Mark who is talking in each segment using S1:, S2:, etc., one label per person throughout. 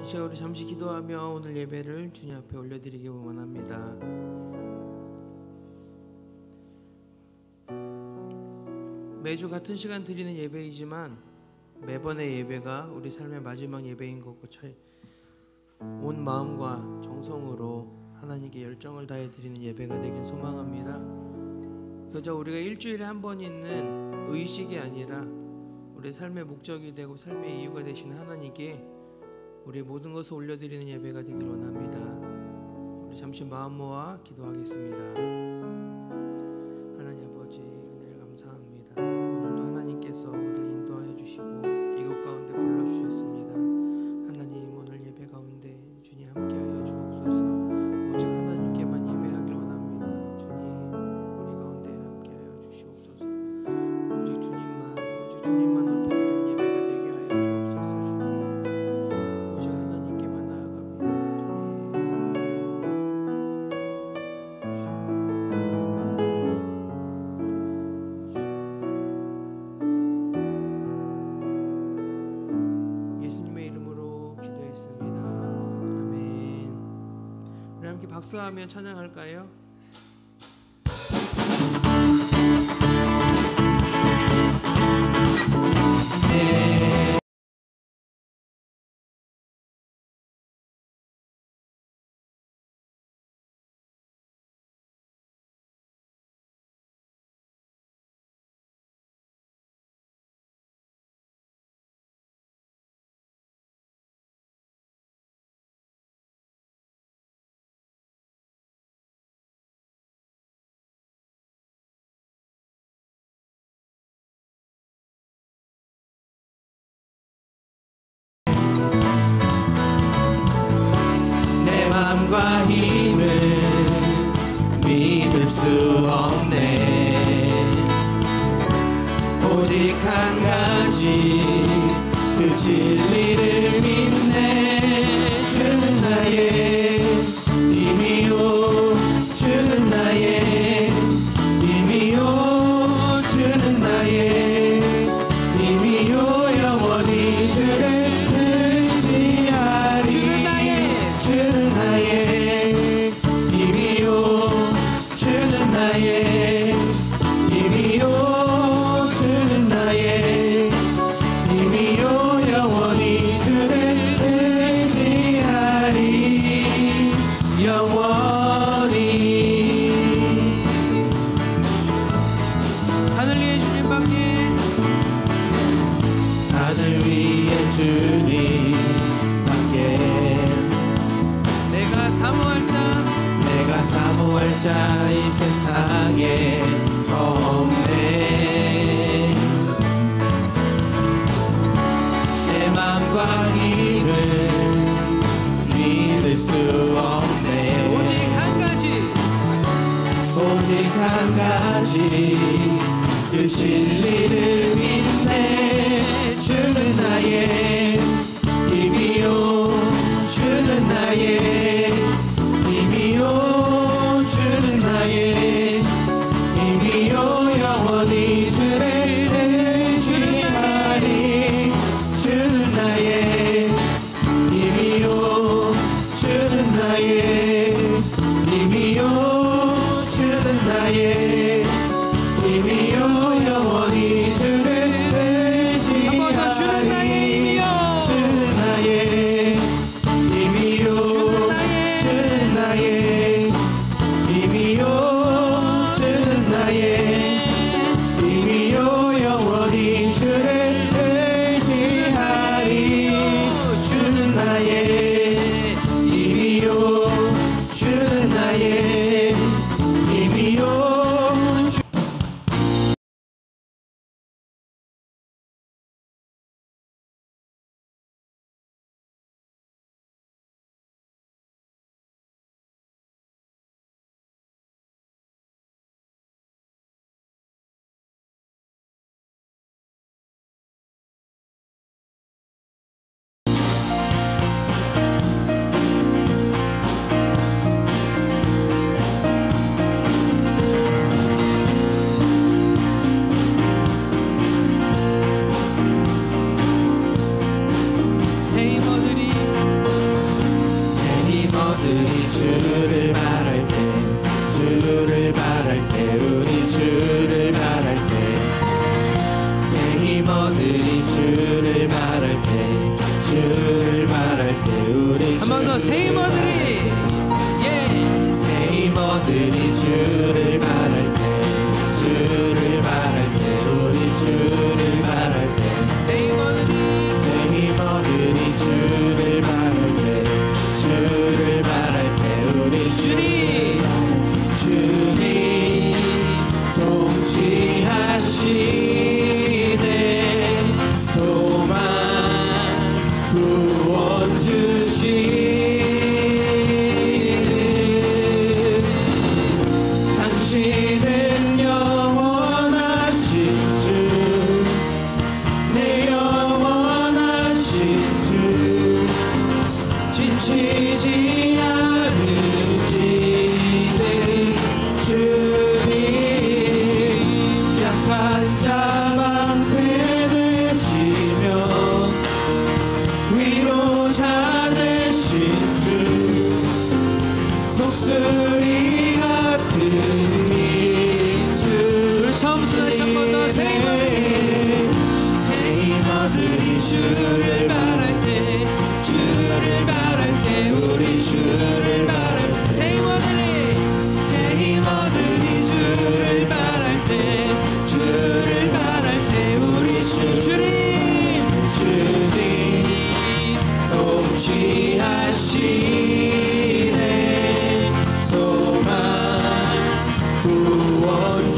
S1: 시간 우리 잠시 기도하며 오늘 예배를 주님 앞에 올려드리기 원합니다. 매주 같은 시간 드리는 예배이지만 매번의 예배가 우리 삶의 마지막 예배인 것과 온 마음과 정성으로 하나님께 열정을 다해 드리는 예배가 되길 소망합니다. 그저 우리가 일주일에 한 번 있는 의식이 아니라 우리 삶의 목적이 되고 삶의 이유가 되신 하나님께 우리 모든 것을 올려드리는 예배가 되길 원합니다. 우리 잠시 마음 모아 기도하겠습니다. 하나님 아버지, 은혜를 감사합니다. 오늘도 하나님께서 우리를 인도하여 주시고 이곳 가운데 불러주셨습니다. 하나님, 오늘 예배 가운데 주님 함께하여 주옵소서. 오직 하나님께만 예배하길 원합니다. 주님, 우리 가운데 함께하여 주시옵소서. 오직 주님만 높여드리는 예배가 되게 하여 주옵소서. 주님, 오직 하나님께만 나아갑니다. 주님, 예수님의 이름으로 기도했습니다. 아멘. 우리 함께 박수하며 찬양할까요? 내 맘과 힘을 믿을 수 없네. 오직 한 가지 그 진리를 믿네. 주는 나의 힘이요, 주는 나의 힘이요, 주는 나의 힘이요, 영원히 주를 의지하리. 주는 나의 힘이요, 주는 나의 힘이요, 주는 나의 힘이요, 영원히 주를 의지하리. 영원히. 하늘 위에 주님밖에, 하늘 위에 주님밖에 내가 사모할 자 이 세상에 없네. 내 맘과 힘을 믿을 수 없네. 오직 한 가지 그 진리를 믿네. 주는 나의 힘이요, 주는 나의 힘이요, 주는 나의 힘이요, 영원히 주를 의지하리. 주는 나의 힘이요, 주는 나의 힘이요, 주는 나의 힘이요, 영원히 주를 의지하리. 주는 나의 힘이요, 주는 나의 힘이요, 주는 나의 힘이요, 주는 나의 힘이요, 영원히 주를 의지하리. 주는 나의 힘이요, 주는 나의 힘이요.
S2: 주를 말할 때 주를 말할 때 우리
S1: 한 번 더 새 힘어들이
S2: 새 힘어들이 주를 말할 때 주를 말할 때 우리 주를 말할 때
S1: 새 힘어들이
S2: 주를 말할 때 주를 말할 때 우리
S1: 주님
S2: 동치하시네 소망 구원 주시는 당신은 영원하신 주 내 영원하신 주 지치지 않으시는 주님 약한 자 방패 되시며 위로자 되신 주 독수리 같은 민주
S1: 우리 처음부터 다시 한 번 더 새 힘어들이 주를 말할 때 주를 말할 때 우리 주를 말할 때 새 힘어들이 주를 말할 때 주를 말할 때 우리 주님
S2: 동치하시네 소망 구원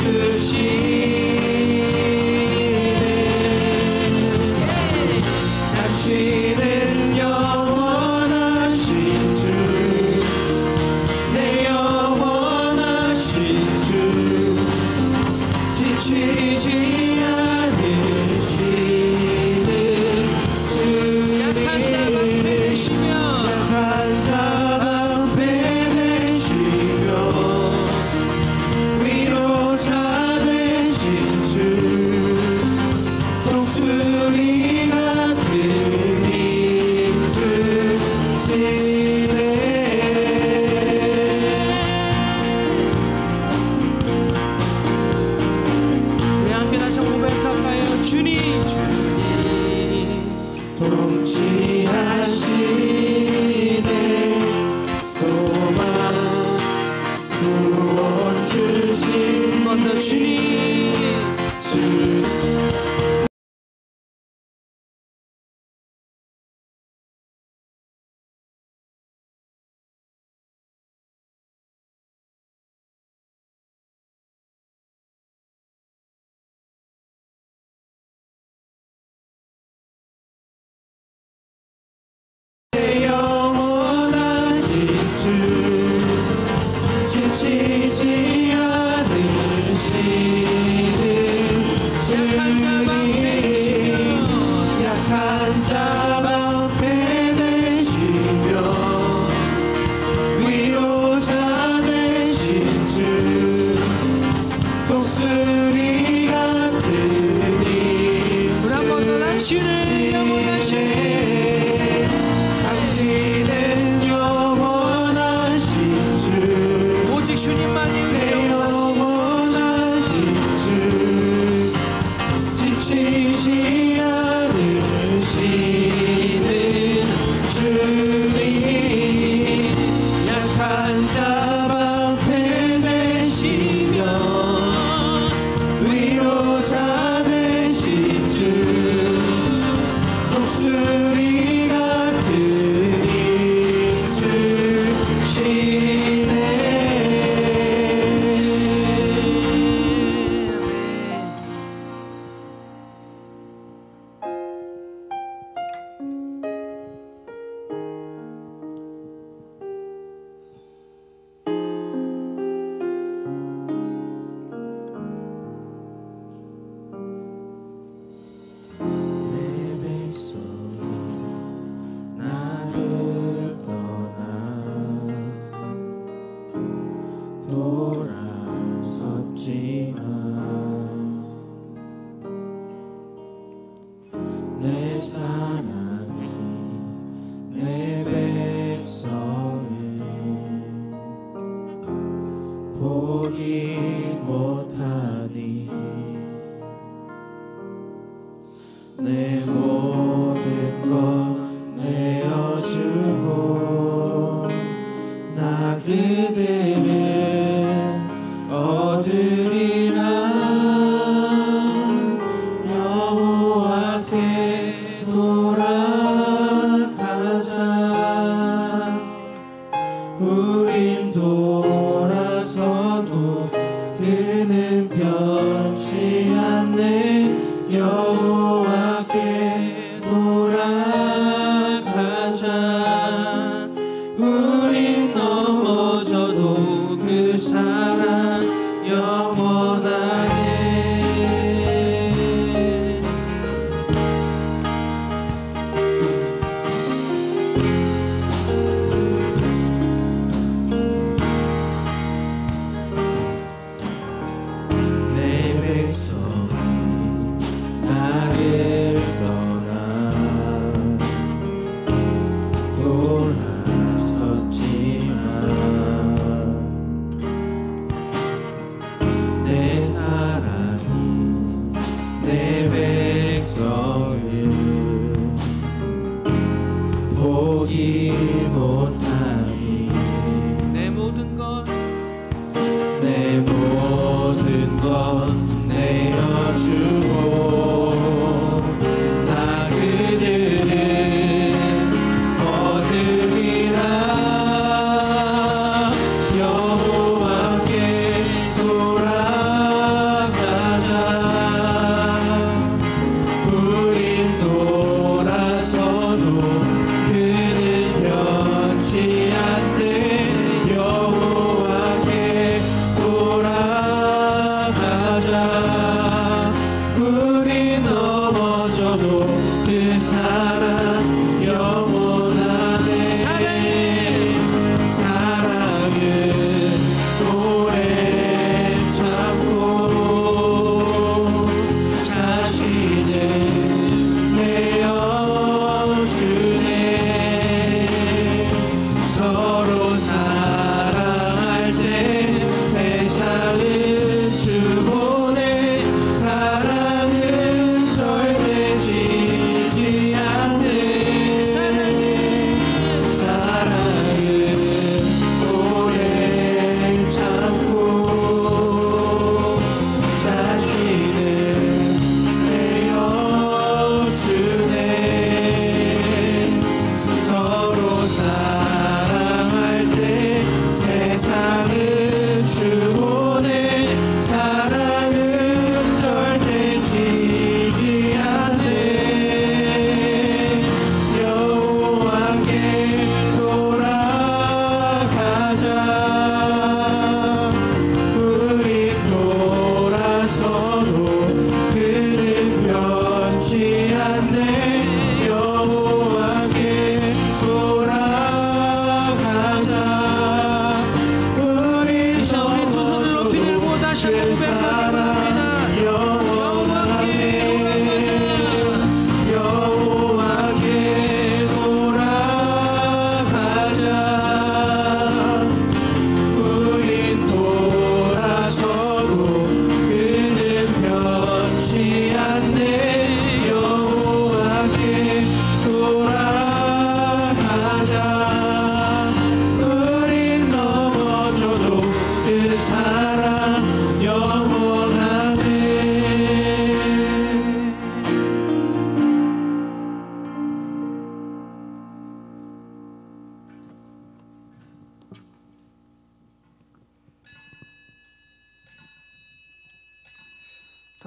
S2: 주시네 당신은 영원하신 주 내 영원하신 주 지치지 않으시는 주
S1: 약한 자 방패 되시며
S2: 약한 자 방패 되시며 위로자 되신 주 독수리 같은 민주시네
S1: 우리 함께 다시 고백할까요? 주님
S2: 동치하시네 소망 구원 주신
S1: 한 번 더 주님
S2: 주 내 영원하신 주 지치지 않으시는 주님 약한 자 방패 되시며 위로자 되신 주 독수리 같은
S1: 우리 한 번 더 당신은 영원하신
S2: 당신은 영원하신 주
S1: 오직 주님만이 우리
S2: 내 영원하신 주 지치지 않으시는 주님 약한 자 방패 되시며 위로자 되신 주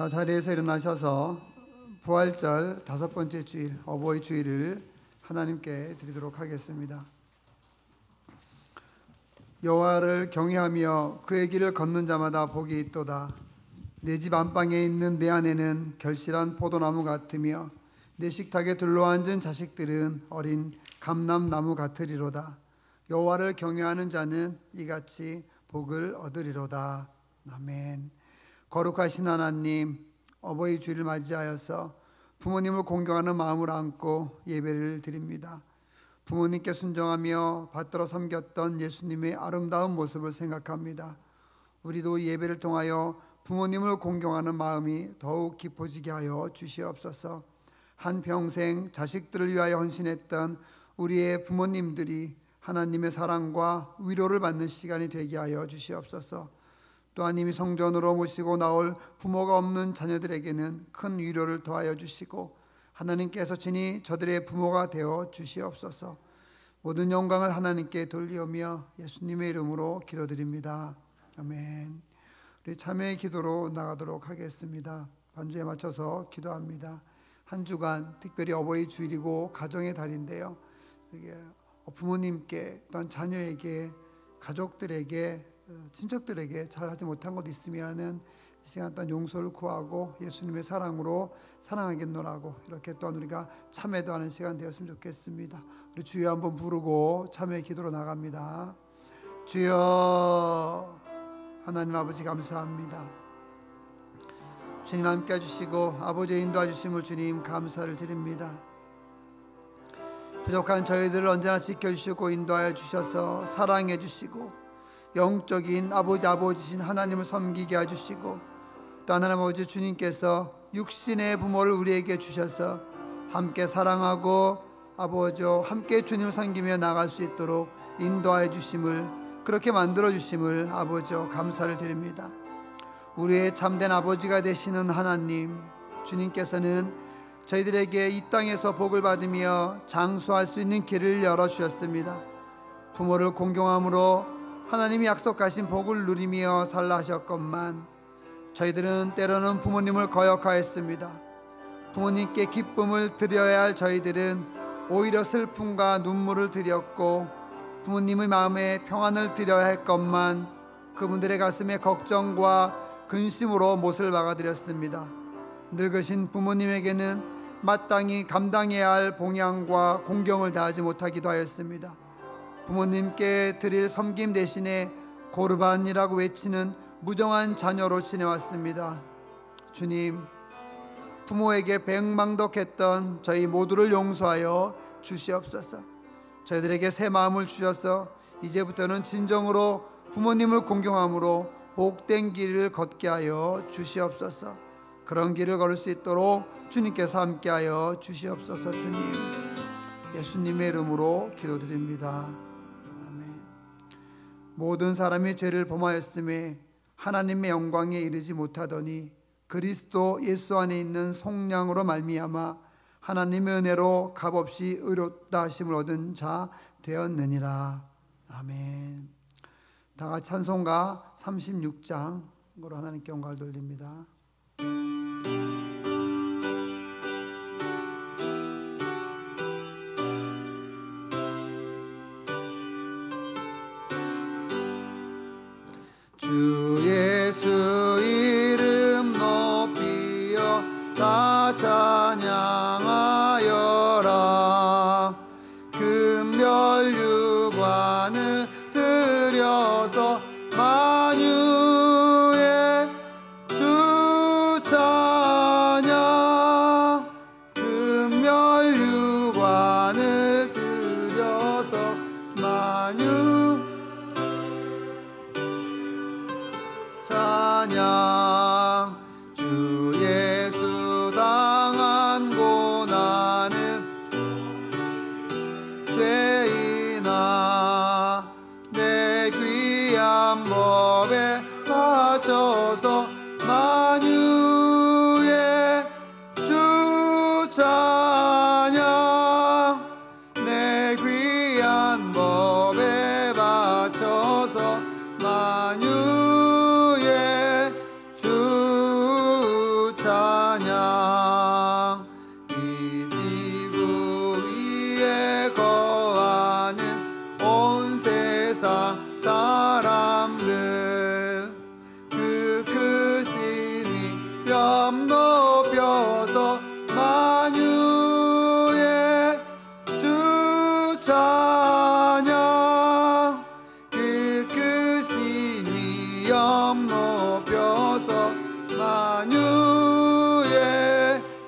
S3: 다 자리에서 일어나셔서 부활절 5번째 주일, 어버이 주일을 하나님께 드리도록 하겠습니다. 여호와를 경외하며 그의 길을 걷는 자마다 복이 있도다. 내 집 안방에 있는 내 아내는 결실한 포도나무 같으며 내 식탁에 둘러앉은 자식들은 어린 감람나무 같으리로다. 여호와를 경외하는 자는 이같이 복을 얻으리로다. 아멘. 거룩하신 하나님, 어버이 주일을 맞이하여서 부모님을 공경하는 마음을 안고 예배를 드립니다. 부모님께 순종하며 받들어 섬겼던 예수님의 아름다운 모습을 생각합니다. 우리도 예배를 통하여 부모님을 공경하는 마음이 더욱 깊어지게 하여 주시옵소서. 한평생 자식들을 위하여 헌신했던 우리의 부모님들이 하나님의 사랑과 위로를 받는 시간이 되게 하여 주시옵소서. 또한 이미 성전으로 모시고 나올 부모가 없는 자녀들에게는 큰 위로를 더하여 주시고 하나님께서 친히 저들의 부모가 되어 주시옵소서. 모든 영광을 하나님께 돌리오며 예수님의 이름으로 기도드립니다. 아멘. 우리 참회의 기도로 나가도록 하겠습니다. 반주에 맞춰서 기도합니다. 한 주간 특별히 어버이 주일이고 가정의 달인데요, 부모님께 또한 자녀에게, 가족들에게, 친척들에게 잘하지 못한 것 있으면은 이 시간 또한 용서를 구하고 예수님의 사랑으로 사랑하겠노라고 이렇게 또한 우리가 참회도 하는 시간 되었으면 좋겠습니다. 우리 주여 한번 부르고 참회 기도로 나갑니다. 주여, 하나님 아버지 감사합니다. 주님 함께 해주시고 아버지의 인도해 주심을 주님 감사를 드립니다. 부족한 저희들을 언제나 지켜주시고 인도하여 주셔서 사랑해 주시고 영적인 아버지신 하나님을 섬기게 해주시고 또 하나님 아버지 주님께서 육신의 부모를 우리에게 주셔서 함께 사랑하고 아버지 함께 주님을 섬기며 나갈 수 있도록 인도하여 주심을, 그렇게 만들어 주심을 아버지 감사를 드립니다. 우리의 참된 아버지가 되시는 하나님, 주님께서는 저희들에게 이 땅에서 복을 받으며 장수할 수 있는 길을 열어주셨습니다. 부모를 공경함으로 하나님이 약속하신 복을 누리며 살라 하셨건만 저희들은 때로는 부모님을 거역하였습니다. 부모님께 기쁨을 드려야 할 저희들은 오히려 슬픔과 눈물을 드렸고, 부모님의 마음에 평안을 드려야 할 것만 그분들의 가슴에 걱정과 근심으로 못을 박아드렸습니다. 늙으신 부모님에게는 마땅히 감당해야 할 봉양과 공경을 다하지 못하기도 하였습니다. 부모님께 드릴 섬김 대신에 고르반이라고 외치는 무정한 자녀로 지내왔습니다. 주님, 부모에게 백망덕했던 저희 모두를 용서하여 주시옵소서. 저희들에게 새 마음을 주셔서 이제부터는 진정으로 부모님을 공경함으로 복된 길을 걷게 하여 주시옵소서. 그런 길을 걸을 수 있도록 주님께서 함께하여 주시옵소서. 주님, 예수님의 이름으로 기도드립니다. 아멘. 모든 사람이 죄를 범하였음에 하나님의 영광에 이르지 못하더니 그리스도 예수 안에 있는 속량으로 말미암아 하나님의 은혜로 값없이 의롭다 하심을 얻은 자 되었느니라. 아멘. 다 같이 찬송가 36장으로 하나님께 영광을 돌립니다. 주 예수 이름 높이여 나 찬양하여라. 금멸유관을 드려서 만유의 주 찬양. 금멸유관을 드려서 만유 찬양. 주 예수 당한 고난은 죄인아 내 귀한 법에 바쳐서 만유의 주 찬양. 내 귀한 법에 바쳐서 만유의 주 찬양. 이 지구 위에 거하는 온 세상 사람들 그 크신 위엄 높여서 만유의 주 찬양. 그 크신 위엄 높여서 만유의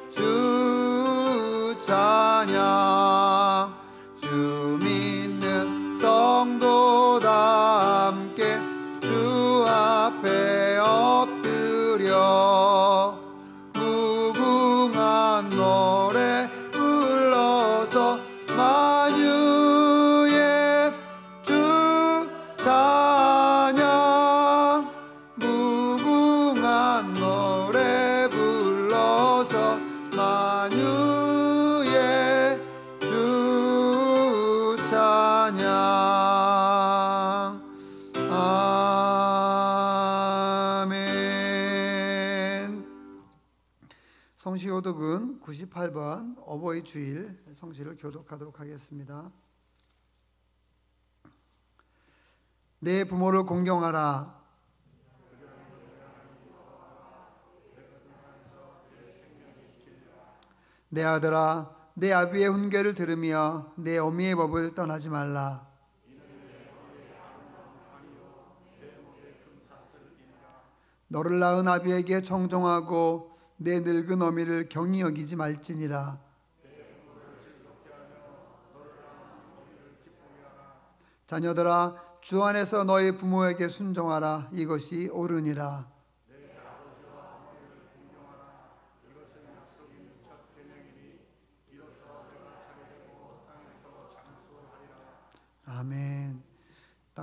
S3: 주 찬양. 주 믿는 성도 다 함께 주 앞에 엎드려 무궁한 노래 불러서 만유의 주 찬양. 무궁한 노래 불러서 만유의 주 찬양. 아멘. 성시교독은 98번 어버이 주일 성시를 교독하도록 하겠습니다. 내 부모를 공경하라. 내 아들아, 내 아비의 훈계를 들으며 내 어미의 법을 떠나지 말라. 너를 낳은 아비에게 청종하고 내 늙은 어미를 경히 여기지 말지니라. 자녀들아, 주 안에서 너희 부모에게 순종하라. 이것이 옳으니라. 아멘.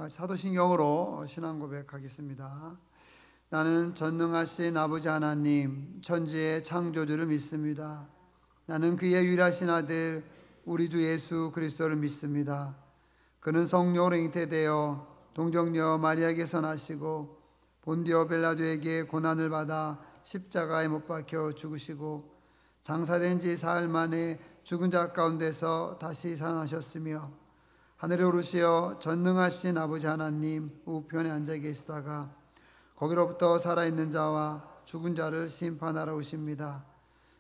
S3: 사도신경으로 신앙 고백하겠습니다. 나는 전능하신 아버지 하나님 천지의 창조주를 믿습니다. 나는 그의 유일하신 아들 우리 주 예수 그리스도를 믿습니다. 그는 성령으로 잉태되어 동정녀 마리아에게서 나시고 본디오 빌라도에게 고난을 받아 십자가에 못 박혀 죽으시고 장사된 지 사흘 만에 죽은 자 가운데서 다시 살아나셨으며 하늘에 오르시어 전능하신 아버지 하나님 우편에 앉아 계시다가 거기로부터 살아있는 자와 죽은 자를 심판하러 오십니다.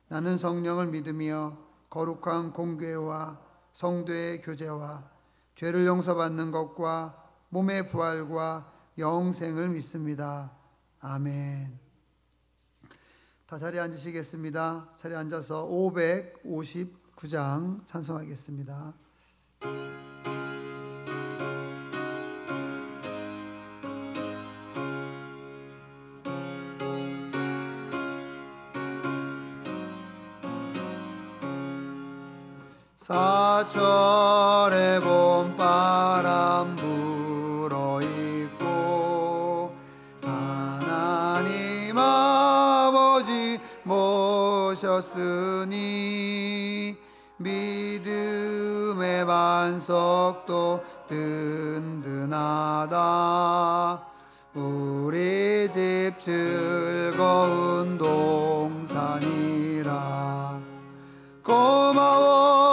S3: 나는 성령을 믿으며 거룩한 공교회와 성도의 교제와 죄를 용서받는 것과 몸의 부활과 영생을 믿습니다. 아멘. 다 자리에 앉으시겠습니다. 자리에 앉아서 559장 찬송하겠습니다. 사철의 봄바람 불어있고 하나님 아버지 모셨으니 믿음의 반석도 든든하다. 우리 집 즐거운 동산이라. 고마워라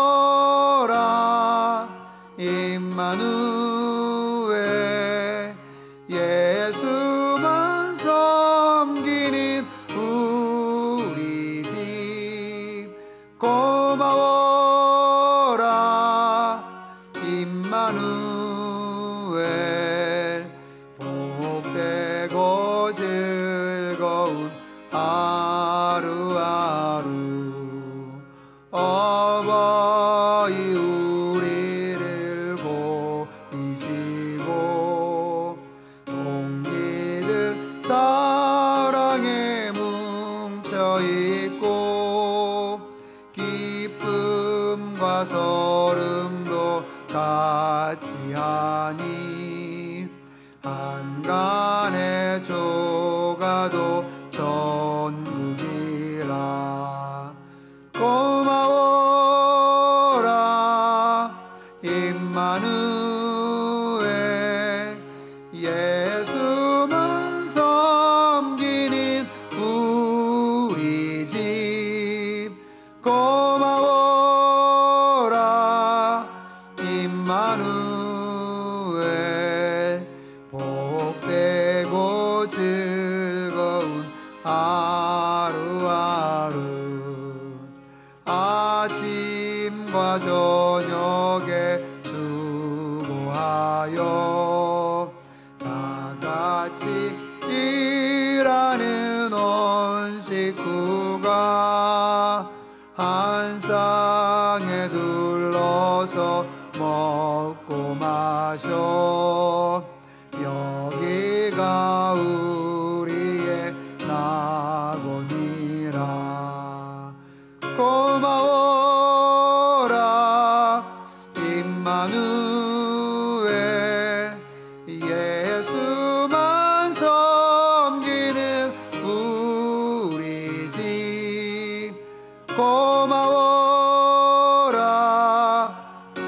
S3: 임마누엘 예수만 섬기는 우리 집. 고마워라 임마누엘 복되고 즐거운 하루하루. 어버이 우리를 보이시고 동기들 사랑에 뭉쳐있고 기쁨과 설움도 같이하니 한간의 조가도 전국이라. 고마워라 임마누엘 예수만 섬기는 우리 집. 고마워라 임마누엘 복되고 즐거운 하루하루. 아침과 저녁에 수고하여 다 같이 일하는 온 식구가 한 쌍에 둘러서 먹고 마셔. 여기가 우리의 낙원이라. 고마워라 임마누엘 예수만 섬기는 우리 집. 고마워라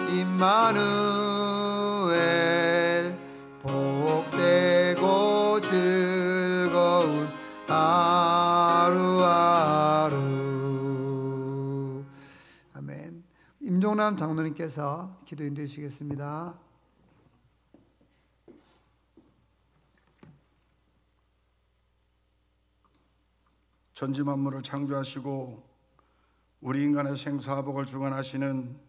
S3: 임마누엘 복되고 즐거운 하루하루. 아멘. 임종남 장로님께서 기도 인도해 주시겠습니다.
S4: 전지 만물을 창조하시고 우리 인간의 생사복을 주관하시는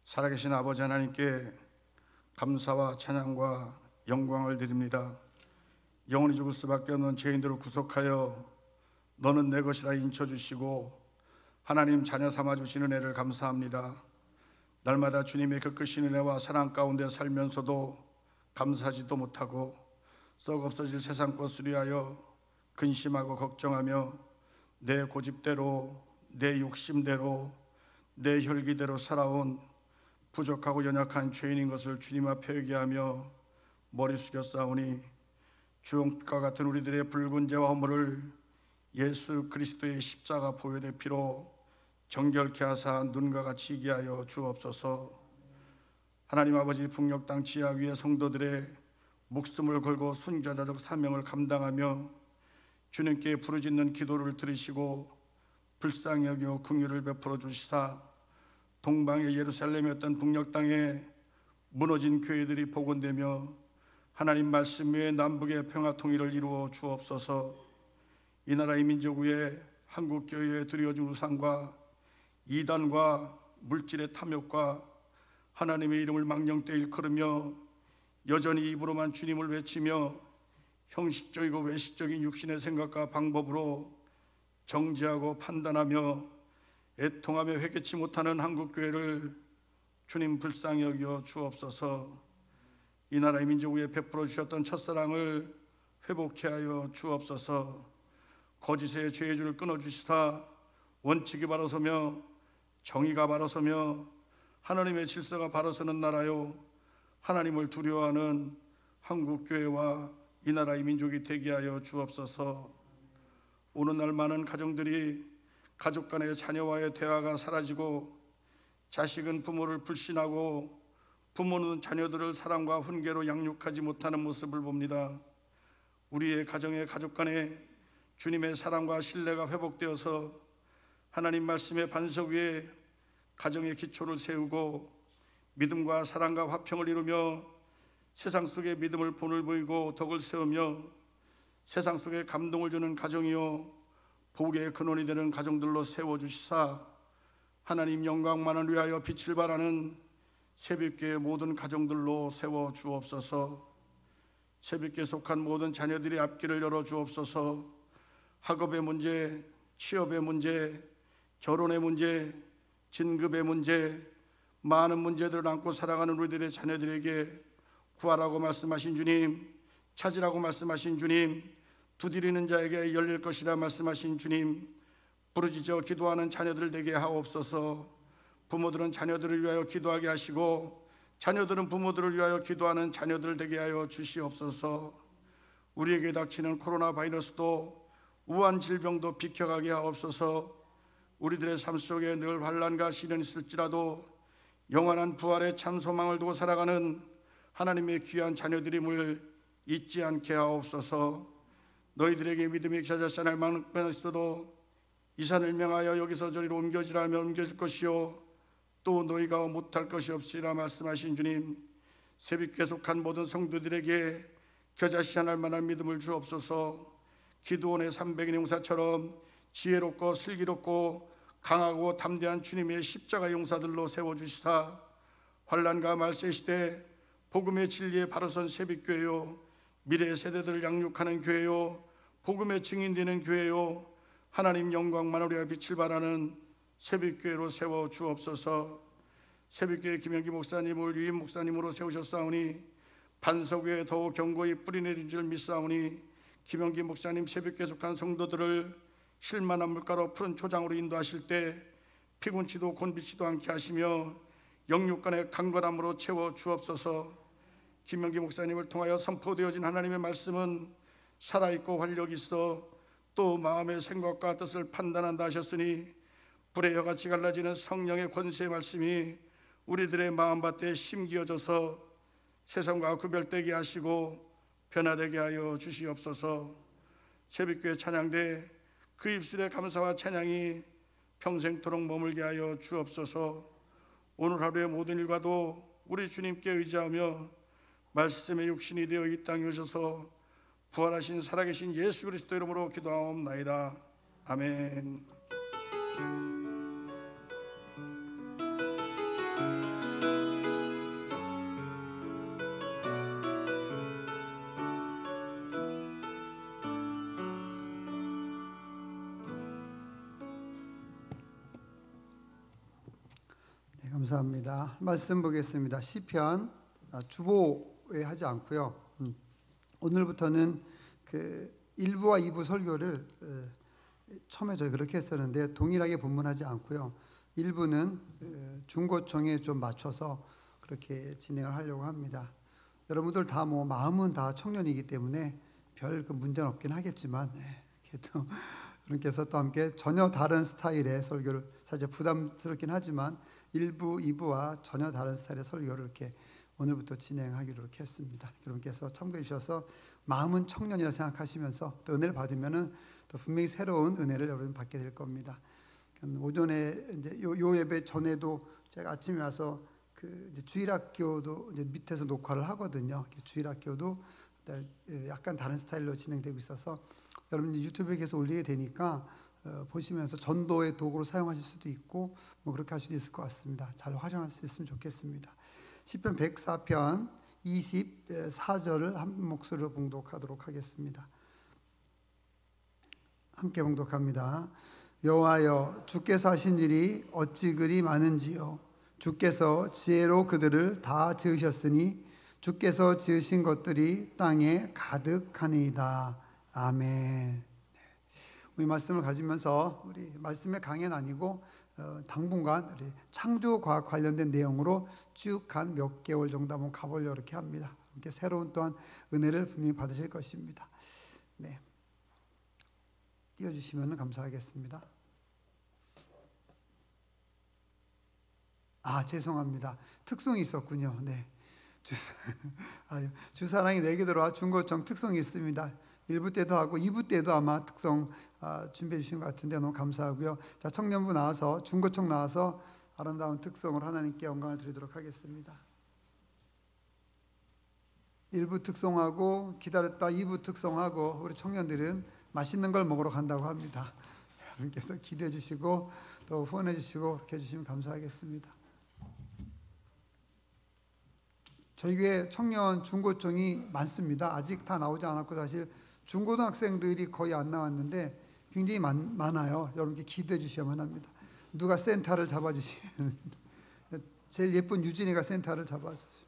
S4: 살아계신 아버지 하나님께 감사와 찬양과 영광을 드립니다. 영원히 죽을 수밖에 없는 죄인들을 구속하여 너는 내 것이라 인쳐주시고 하나님 자녀 삼아주시는 은혜를 감사합니다. 날마다 주님의 겪으신 은혜와 사랑 가운데 살면서도 감사하지도 못하고 썩 없어질 세상 것을 위하여 근심하고 걱정하며 내 고집대로 내 욕심대로 내 혈기대로 살아온 부족하고 연약한 죄인인 것을 주님 앞에 회개하며 머리 숙여 싸우니 주홍빛과 같은 우리들의 붉은 죄와 허물을 예수 그리스도의 십자가 보혈의 피로 정결케 하사 눈과 같이 이게 하여 주옵소서. 하나님 아버지, 북녘 땅 지하 위의 성도들의 목숨을 걸고 순교자적 사명을 감당하며 주님께 부르짖는 기도를 들으시고 불쌍히 여겨 긍휼을 베풀어 주시사 동방의 예루살렘이었던 북녘 땅에 무너진 교회들이 복원되며 하나님 말씀 위에 남북의 평화 통일을 이루어 주옵소서. 이 나라의 민족 위에 한국교회에 드려진 우상과 이단과 물질의 탐욕과 하나님의 이름을 망령되이 일컬으며 여전히 입으로만 주님을 외치며 형식적이고 외식적인 육신의 생각과 방법으로 정죄하고 판단하며 애통하며 회개치 못하는 한국교회를 주님 불쌍히 여겨 주옵소서. 이 나라의 민족 위에 베풀어 주셨던 첫사랑을 회복케 하여 주옵소서. 거짓의 죄의 줄을 끊어주시사 원칙이 바로 서며 정의가 바로 서며 하나님의 질서가 바로 서는 나라요 하나님을 두려워하는 한국교회와 이 나라의 민족이 되게 하여 주옵소서. 오늘날 많은 가정들이 가족 간의 자녀와의 대화가 사라지고 자식은 부모를 불신하고 부모는 자녀들을 사랑과 훈계로 양육하지 못하는 모습을 봅니다. 우리의 가정의 가족 간에 주님의 사랑과 신뢰가 회복되어서 하나님 말씀의 반석 위에 가정의 기초를 세우고 믿음과 사랑과 화평을 이루며 세상 속에 믿음을 본을 보이고 덕을 세우며 세상 속에 감동을 주는 가정이요 복의 근원이 되는 가정들로 세워주시사 하나님 영광만을 위하여 빛을 발하는 새벽교회 모든 가정들로 세워주옵소서. 새벽교회에 속한 모든 자녀들의 앞길을 열어주옵소서. 학업의 문제, 취업의 문제, 결혼의 문제, 진급의 문제, 많은 문제들을 안고 살아가는 우리들의 자녀들에게 구하라고 말씀하신 주님, 찾으라고 말씀하신 주님, 두드리는 자에게 열릴 것이라 말씀하신 주님, 부르짖어 기도하는 자녀들 되게 하옵소서. 부모들은 자녀들을 위하여 기도하게 하시고 자녀들은 부모들을 위하여 기도하는 자녀들 되게 하여 주시옵소서. 우리에게 닥치는 코로나 바이러스도 우한 질병도 비켜가게 하옵소서. 우리들의 삶 속에 늘 환난과 시련이 있을지라도 영원한 부활의 참 소망을 두고 살아가는 하나님의 귀한 자녀들임을 잊지 않게 하옵소서. 너희들에게 믿음이 겨자씨할 만큼 있어도 이 산을 명하여 여기서 저리로 옮겨지라 하면 옮겨질 것이요 또 너희가 못할 것이 없으리라 말씀하신 주님, 새벽에 속한 모든 성도들에게 겨자씨할 만한 믿음을 주옵소서. 기드온의 300인 용사처럼 지혜롭고 슬기롭고 강하고 담대한 주님의 십자가 용사들로 세워주시사 환난과 말세 시대 복음의 진리에 바로 선 새벽교회요 미래 세대들을 양육하는 교회요 복음의 증인되는 교회요 하나님 영광만을 위하여 빛을 발하는 새벽교회로 세워주옵소서. 새벽교회 김영기 목사님을 유임 목사님으로 세우셨사오니 반석 위에 더욱 견고히 뿌리내린 줄 믿사오니 김영기 목사님 새벽교회에 속한 성도들을 실만한 물가로 푸른 초장으로 인도하실 때 피곤치도 곤비치도 않게 하시며 영육간의 강건함으로 채워 주옵소서. 김영기 목사님을 통하여 선포되어진 하나님의 말씀은 살아있고 활력이 있어 또 마음의 생각과 뜻을 판단한다 하셨으니 불의 여같이 갈라지는 성령의 권세의 말씀이 우리들의 마음밭에 심기어져서 세상과 구별되게 하시고 변화되게 하여 주시옵소서. 새벽교회 찬양대 그 입술의 감사와 찬양이 평생토록 머물게 하여 주옵소서. 오늘 하루의 모든 일과도 우리 주님께 의지하며 말씀의 육신이 되어 이 땅에 오셔서 부활하신 살아계신 예수 그리스도 이름으로 기도하옵나이다. 아멘.
S3: 네, 감사합니다. 말씀 보겠습니다. 시편 주보에 하지 않고요. 오늘부터는 그 1부와 2부 설교를 처음에 저희 그렇게 했었는데 동일하게 분문하지 않고요. 1부는 중고청에 좀 맞춰서 그렇게 진행을 하려고 합니다. 여러분들 다 마음은 다 청년이기 때문에 별 그 문제는 없긴 하겠지만 그래도 여러분께서 또 함께 전혀 다른 스타일의 설교를 사실 부담스럽긴 하지만 1부, 2부와 전혀 다른 스타일의 설교를 이렇게 오늘부터 진행하기로 이렇게 했습니다. 여러분께서 참고해 주셔서 마음은 청년이라 생각하시면서 또 은혜를 받으면은 또 분명히 새로운 은혜를 여러분 받게 될 겁니다. 오전에 이제 요 예배 전에도 제가 아침에 와서 그 이제 주일학교도 이제 밑에서 녹화를 하거든요. 주일학교도 약간 다른 스타일로 진행되고 있어서 여러분 유튜브에 계속 올리게 되니까 보시면서 전도의 도구로 사용하실 수도 있고 뭐 그렇게 할 수도 있을 것 같습니다. 잘 활용할 수 있으면 좋겠습니다. 시편 104편 24절을 한 목소리로 봉독하도록 하겠습니다. 함께 봉독합니다. 여호와여, 주께서 하신 일이 어찌 그리 많은지요. 주께서 지혜로 그들을 다 지으셨으니 주께서 지으신 것들이 땅에 가득하니이다. 아멘. 우리 말씀을 가지면서 우리 말씀의 강의는 아니고 당분간 우리 창조과학 관련된 내용으로 쭉 한 몇 개월 정도 한번 가보려고 이렇게 합니다. 이렇게 새로운 또한 은혜를 분명히 받으실 것입니다. 네, 띄워주시면 감사하겠습니다. 죄송합니다. 특송이 있었군요. 네. 주사랑이 4개 들어와 중고청 특송이 있습니다. 1부 때도 하고 2부 때도 아마 특송 준비해 주신 것 같은데 너무 감사하고요. 자, 청년부 나와서 중고청 나와서 아름다운 특송을 하나님께 영광을 드리도록 하겠습니다. 1부 특송하고 기다렸다 2부 특송하고 우리 청년들은 맛있는 걸 먹으러 간다고 합니다. 여러분께서 기대해 주시고 또 후원해 주시고 그렇게 해주시면 감사하겠습니다. 저희 교회 청년 중고청이 많습니다. 아직 다 나오지 않았고 사실 중고등학생들이 거의 안 나왔는데 굉장히 많아요. 여러분께 기도해 주셔야만 합니다. 누가 센터를 잡아주시면 제일 예쁜 유진이가 센터를 잡아주세요.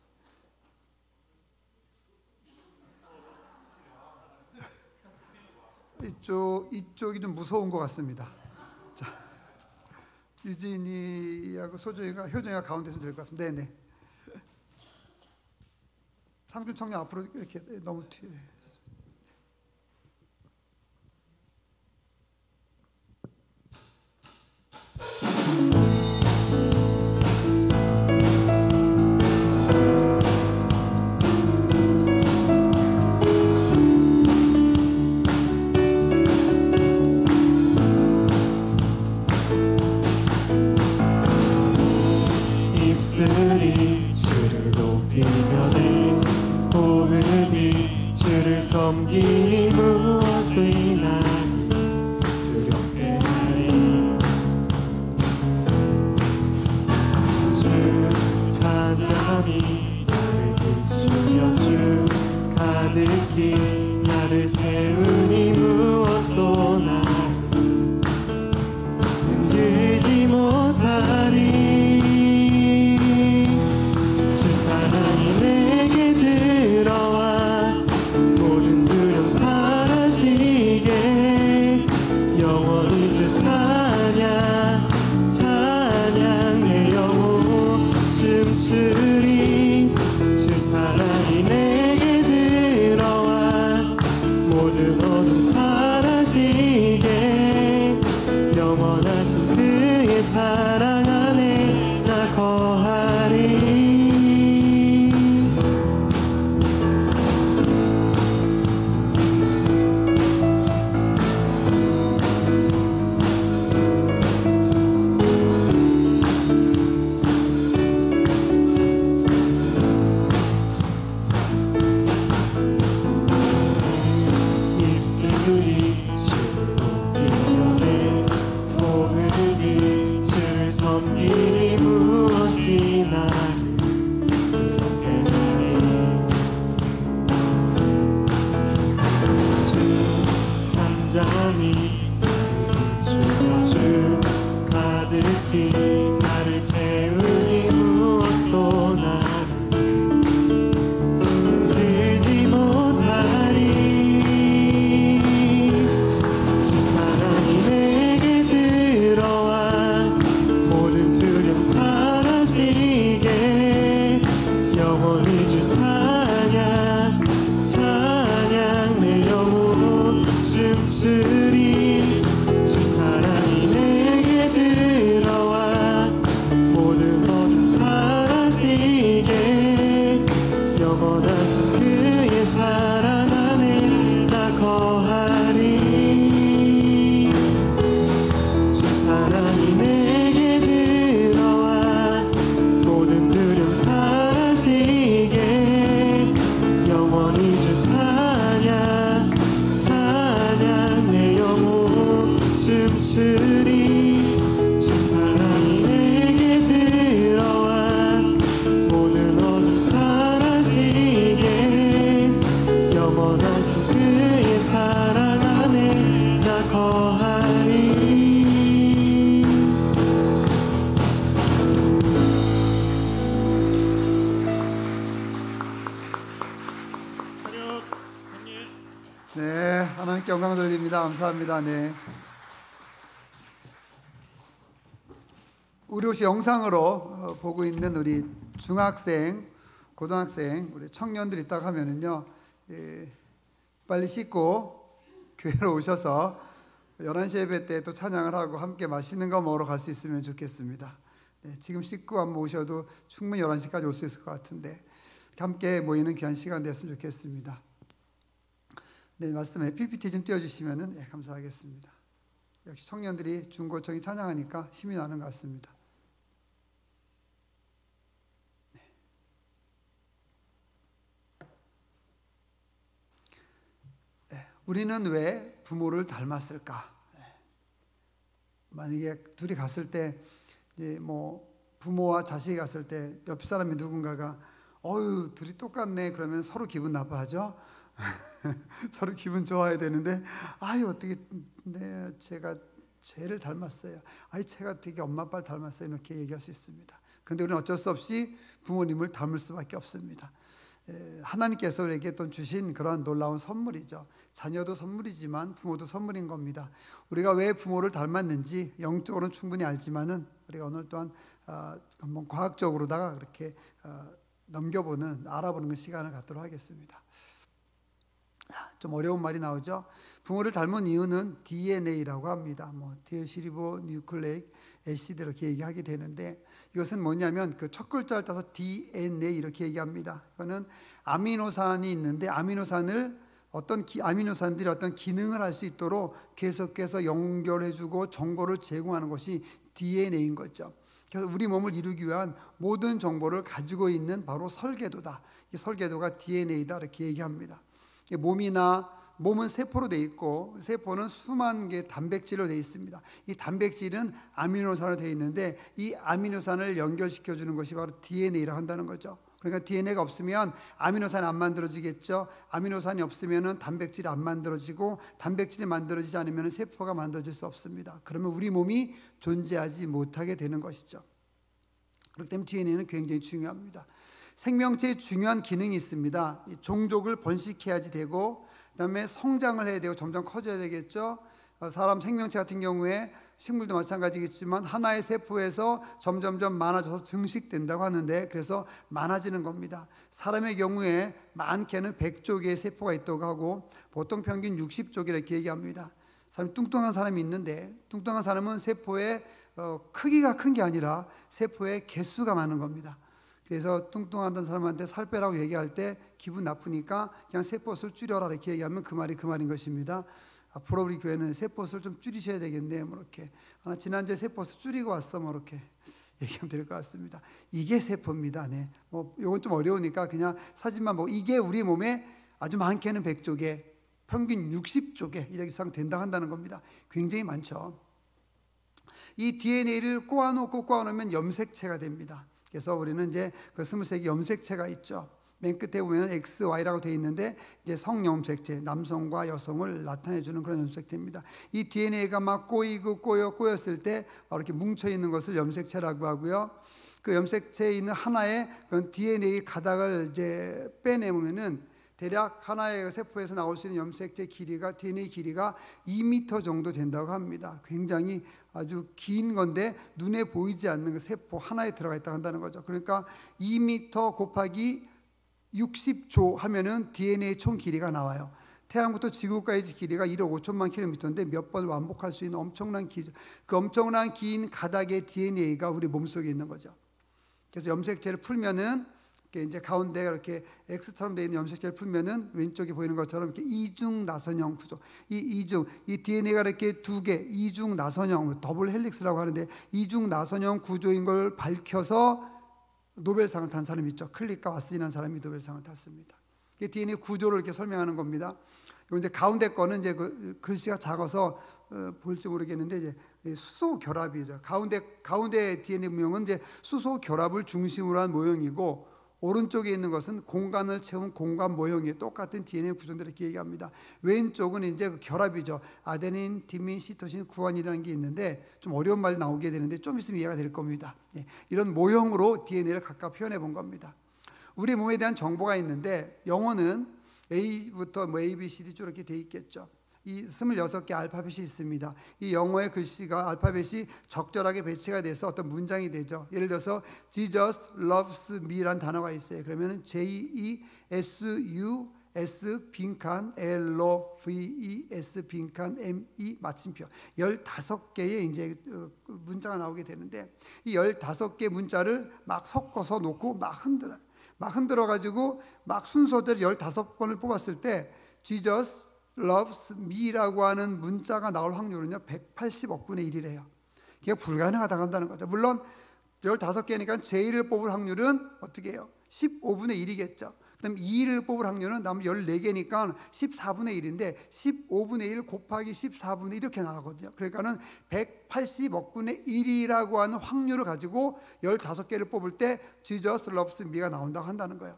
S3: 이쪽이 좀 무서운 것 같습니다. 자, 유진이하고 효정이가 가운데 있으면 될 것 같습니다. 네네. 상준 청년 앞으로 이렇게 너무 뒤에.
S2: 입술이 주를 높이려네 호흡이 주를 섬기니 무엇이나 두렵게 하리. 주 간절히 나를 비추며 주 가득히 나를 채우니 무엇도 나 흔들지 못하리. 주 사랑이 내게 들어와 모든 어둠 사라지게 영원하신 그의 사랑 안에 나 거하리. 주리 주 사랑이 내게 들어와 모든 어둠 사라지게 영원하신 그의 사랑 안에 나 거하리.
S3: 네, 하나님께 영광 돌립니다. 감사합니다. 네. 우리 혹시 영상으로 보고 있는 우리 중학생, 고등학생, 우리 청년들 있다고 하면은요, 빨리 씻고 교회로 오셔서 11시 예배 때 또 찬양을 하고 함께 맛있는 거 먹으러 갈 수 있으면 좋겠습니다. 네, 지금 씻고 한번 오셔도 충분히 11시까지 올 수 있을 것 같은데 함께 모이는 귀한 시간 됐으면 좋겠습니다. 네, 말씀에 PPT 좀 띄워주시면 네, 감사하겠습니다. 역시 청년들이 중고청이 찬양하니까 힘이 나는 것 같습니다. 네. 네, 우리는 왜 부모를 닮았을까? 네. 만약에 둘이 갔을 때 이제 뭐 부모와 자식이 갔을 때 옆 사람이 누군가가 어유 둘이 똑같네 그러면 서로 기분 나빠하죠. 서로 기분 좋아야 되는데 아유 어떻게 제가 쟤를 닮았어요. 아이 제가 되게 엄마 아빠를 닮았어요. 이렇게 얘기할 수 있습니다. 그런데 우리는 어쩔 수 없이 부모님을 닮을 수밖에 없습니다. 하나님께서 우리에게 또 주신 그런 놀라운 선물이죠. 자녀도 선물이지만 부모도 선물인 겁니다. 우리가 왜 부모를 닮았는지 영적으로는 충분히 알지만은 우리가 오늘 또한 한번 과학적으로다가 그렇게 넘겨보는 알아보는 시간을 갖도록 하겠습니다. 좀 어려운 말이 나오죠. 부모를 닮은 이유는 DNA라고 합니다. 뭐 디오시리보 뉴클레익 애시드 이렇게 얘기하게 되는데 이것은 뭐냐면 그 첫 글자를 따서 DNA 이렇게 얘기합니다. 이거는 아미노산이 있는데 아미노산들이 어떤 기능을 할 수 있도록 계속해서 연결해주고 정보를 제공하는 것이 DNA인 거죠. 그래서 우리 몸을 이루기 위한 모든 정보를 가지고 있는 바로 설계도다. 이 설계도가 DNA다 이렇게 얘기합니다. 몸은 세포로 되어 있고 세포는 수만 개의 단백질로 되어 있습니다. 이 단백질은 아미노산으로 되어 있는데 이 아미노산을 연결시켜주는 것이 바로 DNA라고 한다는 거죠. 그러니까 DNA가 없으면 아미노산이 안 만들어지겠죠. 아미노산이 없으면 단백질이 안 만들어지고 단백질이 만들어지지 않으면 세포가 만들어질 수 없습니다. 그러면 우리 몸이 존재하지 못하게 되는 것이죠. 그렇기 때문에 DNA는 굉장히 중요합니다. 생명체의 중요한 기능이 있습니다. 종족을 번식해야지 되고 그다음에 성장을 해야 되고 점점 커져야 되겠죠. 사람 생명체 같은 경우에 식물도 마찬가지겠지만 하나의 세포에서 점점점 많아져서 증식된다고 하는데 그래서 많아지는 겁니다. 사람의 경우에 많게는 100조 개의 세포가 있다고 하고 보통 평균 60조 개 이렇게 얘기합니다. 뚱뚱한 사람이 있는데 뚱뚱한 사람은 세포의 크기가 큰 게 아니라 세포의 개수가 많은 겁니다. 그래서 뚱뚱하던 사람한테 살 빼라고 얘기할 때 기분 나쁘니까 그냥 세포수를 줄여라 이렇게 얘기하면 그 말이 그 말인 것입니다. 앞으로 우리 교회는 세포수를 좀 줄이셔야 되겠네 뭐 이렇게 지난주에 세포수 줄이고 왔어 뭐 이렇게 얘기하면 될 것 같습니다. 이게 세포입니다. 네. 뭐 이건 좀 어려우니까 그냥 사진만 보고 이게 우리 몸에 아주 많게는 100조 개, 평균 60조 개 이렇게 이상 된다고 한다는 겁니다. 굉장히 많죠. 이 DNA를 꼬아놓으면 염색체가 됩니다. 그래서 우리는 이제 그 23개 염색체가 있죠. 맨 끝에 보면 XY라고 되어 있는데 이제 성염색체, 남성과 여성을 나타내주는 그런 염색체입니다. 이 DNA가 막 꼬였을 때 이렇게 뭉쳐 있는 것을 염색체라고 하고요. 그 염색체에 있는 하나의 그 DNA 가닥을 이제 빼내면은 대략 하나의 세포에서 나올 수 있는 염색체 길이가 DNA 길이가 2m 정도 된다고 합니다. 굉장히 아주 긴 건데 눈에 보이지 않는 그 세포 하나에 들어가 있다고 한다는 거죠. 그러니까 2m 곱하기 60조 하면은 DNA 총 길이가 나와요. 태양부터 지구까지 길이가 1억 5천만 킬로미터인데 몇 번 완복할 수 있는 엄청난 길이죠. 그 엄청난 긴 가닥의 DNA가 우리 몸속에 있는 거죠. 그래서 염색체를 풀면은 이제 가운데가 이렇게 X처럼 되어 있는 염색체를 풀면은 왼쪽에 보이는 것처럼 이렇게 이중 나선형 구조. 이 DNA가 이렇게 두 개, 이중 나선형, 더블 헬릭스라고 하는데 이중 나선형 구조인 걸 밝혀서 노벨상을 탄 사람이 있죠. 클릭과 왓슨이라는 사람이 노벨상을 탔습니다. DNA 구조를 이렇게 설명하는 겁니다. 그리고 이제 가운데 거는 이제 그 글씨가 작아서 볼지 모르겠는데 이제 수소 결합이죠. 가운데 DNA 모형은 이제 수소 결합을 중심으로 한 모형이고, 오른쪽에 있는 것은 공간을 채운 공간 모형이에요. 똑같은 DNA 구조들을 이렇게 얘기합니다. 왼쪽은 이제 그 결합이죠. 아데닌, 티민, 시토신, 구안이라는 게 있는데 좀 어려운 말 나오게 되는데 좀 있으면 이해가 될 겁니다. 이런 모형으로 DNA를 각각 표현해 본 겁니다. 우리 몸에 대한 정보가 있는데 영어는 A부터 뭐 A, B, C, D 쭉 이렇게 돼 있겠죠. 이 26개 알파벳이 있습니다. 이 영어의 글씨가 알파벳이 적절하게 배치가 돼서 어떤 문장이 되죠. 예를 들어서 Jesus loves me라는 단어가 있어요. 그러면 J-E-S-U S 빈칸 L-O-V-E-S 빈칸 M-E 마침표 15개의 이제 문자가 나오게 되는데, 이 15개 문자를 막 섞어서 놓고 막 흔들어 가지고 막 순서대로 15번을 뽑았을 때 Jesus loves me라고 하는 문자가 나올 확률은요 180억 분의 1이래요. 이게 불가능하다고 한다는 거죠. 물론 15개니까 J를 뽑을 확률은 어떻게 해요? 15분의 1이겠죠. 그다음 2를 뽑을 확률은 남은 14개니까 14분의 1인데 15분의 1 곱하기 14분의 1 이렇게 나가거든요. 그러니까는 180억 분의 1이라고 하는 확률을 가지고 15개를 뽑을 때 Jesus loves me가 나온다고 한다는 거예요.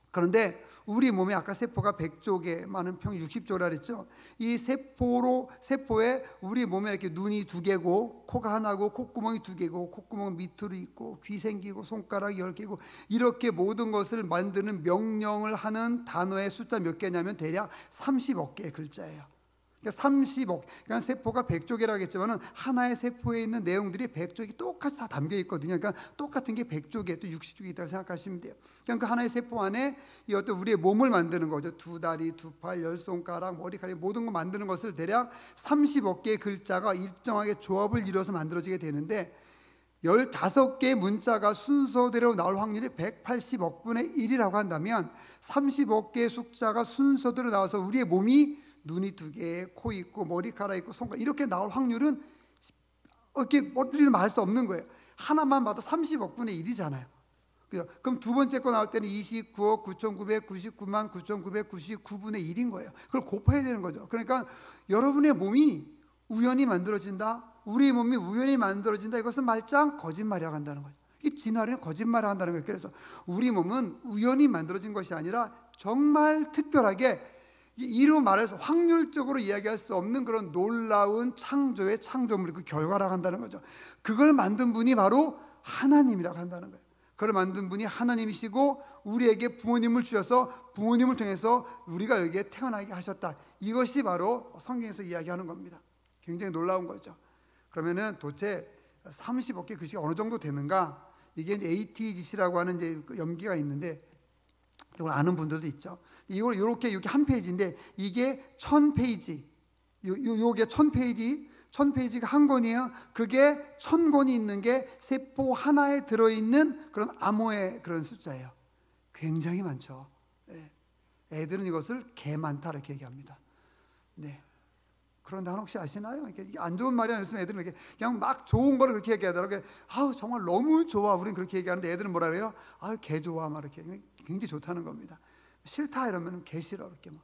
S3: 그런데 우리 몸에 아까 세포가 100조개, 많은 평 60조라 그랬죠. 이 세포에 우리 몸에 이렇게 눈이 2개고 코가 하나고 콧구멍이 2개고 콧구멍 밑으로 있고 귀 생기고 손가락이 10개고 이렇게 모든 것을 만드는 명령을 하는 단어의 숫자 몇 개냐면 대략 30억 개의 글자예요. 그러니까 30억, 그러니까 세포가 100조개라고 했지만 하나의 세포에 있는 내용들이 100조개 똑같이 다 담겨 있거든요. 그러니까 똑같은 게 100조개 또 60조개 있다고 생각하시면 돼요. 그러니까 그 하나의 세포 안에 이 어떤 우리의 몸을 만드는 거죠. 2다리, 2팔, 10손가락, 머리카락 모든 거 만드는 것을 대략 30억 개의 글자가 일정하게 조합을 이뤄서 만들어지게 되는데, 15개의 문자가 순서대로 나올 확률이 180억 분의 1이라고 한다면 30억 개의 숫자가 순서대로 나와서 우리의 몸이 눈이 2개, 코 있고 머리카락 있고 손가락 이렇게 나올 확률은 이렇게 어디도 말할 수 없는 거예요. 하나만 봐도 30억 분의 1이잖아요. 그럼 두 번째 거 나올 때는 29억 9,999만 9,999분의 1인 거예요. 그걸 곱해야 되는 거죠. 그러니까 여러분의 몸이 우연히 만들어진다, 우리 몸이 우연히 만들어진다, 이것은 말짱 거짓말이라고 한다는 거죠. 이 진화론은 거짓말을 한다는 거예요. 그래서 우리 몸은 우연히 만들어진 것이 아니라 정말 특별하게, 이루 말해서 확률적으로 이야기할 수 없는 그런 놀라운 창조의 창조물, 그 결과라고 한다는 거죠. 그걸 만든 분이 바로 하나님이라고 한다는 거예요. 그걸 만든 분이 하나님이시고 우리에게 부모님을 주셔서 부모님을 통해서 우리가 여기에 태어나게 하셨다. 이것이 바로 성경에서 이야기하는 겁니다. 굉장히 놀라운 거죠. 그러면은 도대체 30억 개 글씨가 어느 정도 되는가? 이게 이제 ATGC라고 하는 이제 염기가 있는데, 이걸 아는 분들도 있죠. 이걸 이렇게 한 페이지인데 이게 1000페이지. 요게 1000페이지가 한 권이에요. 그게 1000권이 있는 게 세포 하나에 들어있는 그런 암호의 그런 숫자예요. 굉장히 많죠. 네. 애들은 이것을 개 많다 이렇게 얘기합니다. 네. 그런 단어 혹시 아시나요? 이게 안 좋은 말이 아니었으면 애들은 이렇게 그냥 막 좋은 거를 그렇게 얘기하더라고요. 아우 정말 너무 좋아. 우리는 그렇게 얘기하는데 애들은 뭐라 그래요? 아우 개 좋아 막 이렇게 굉장히 좋다는 겁니다. 싫다 이러면 개 싫어 이렇게 뭐.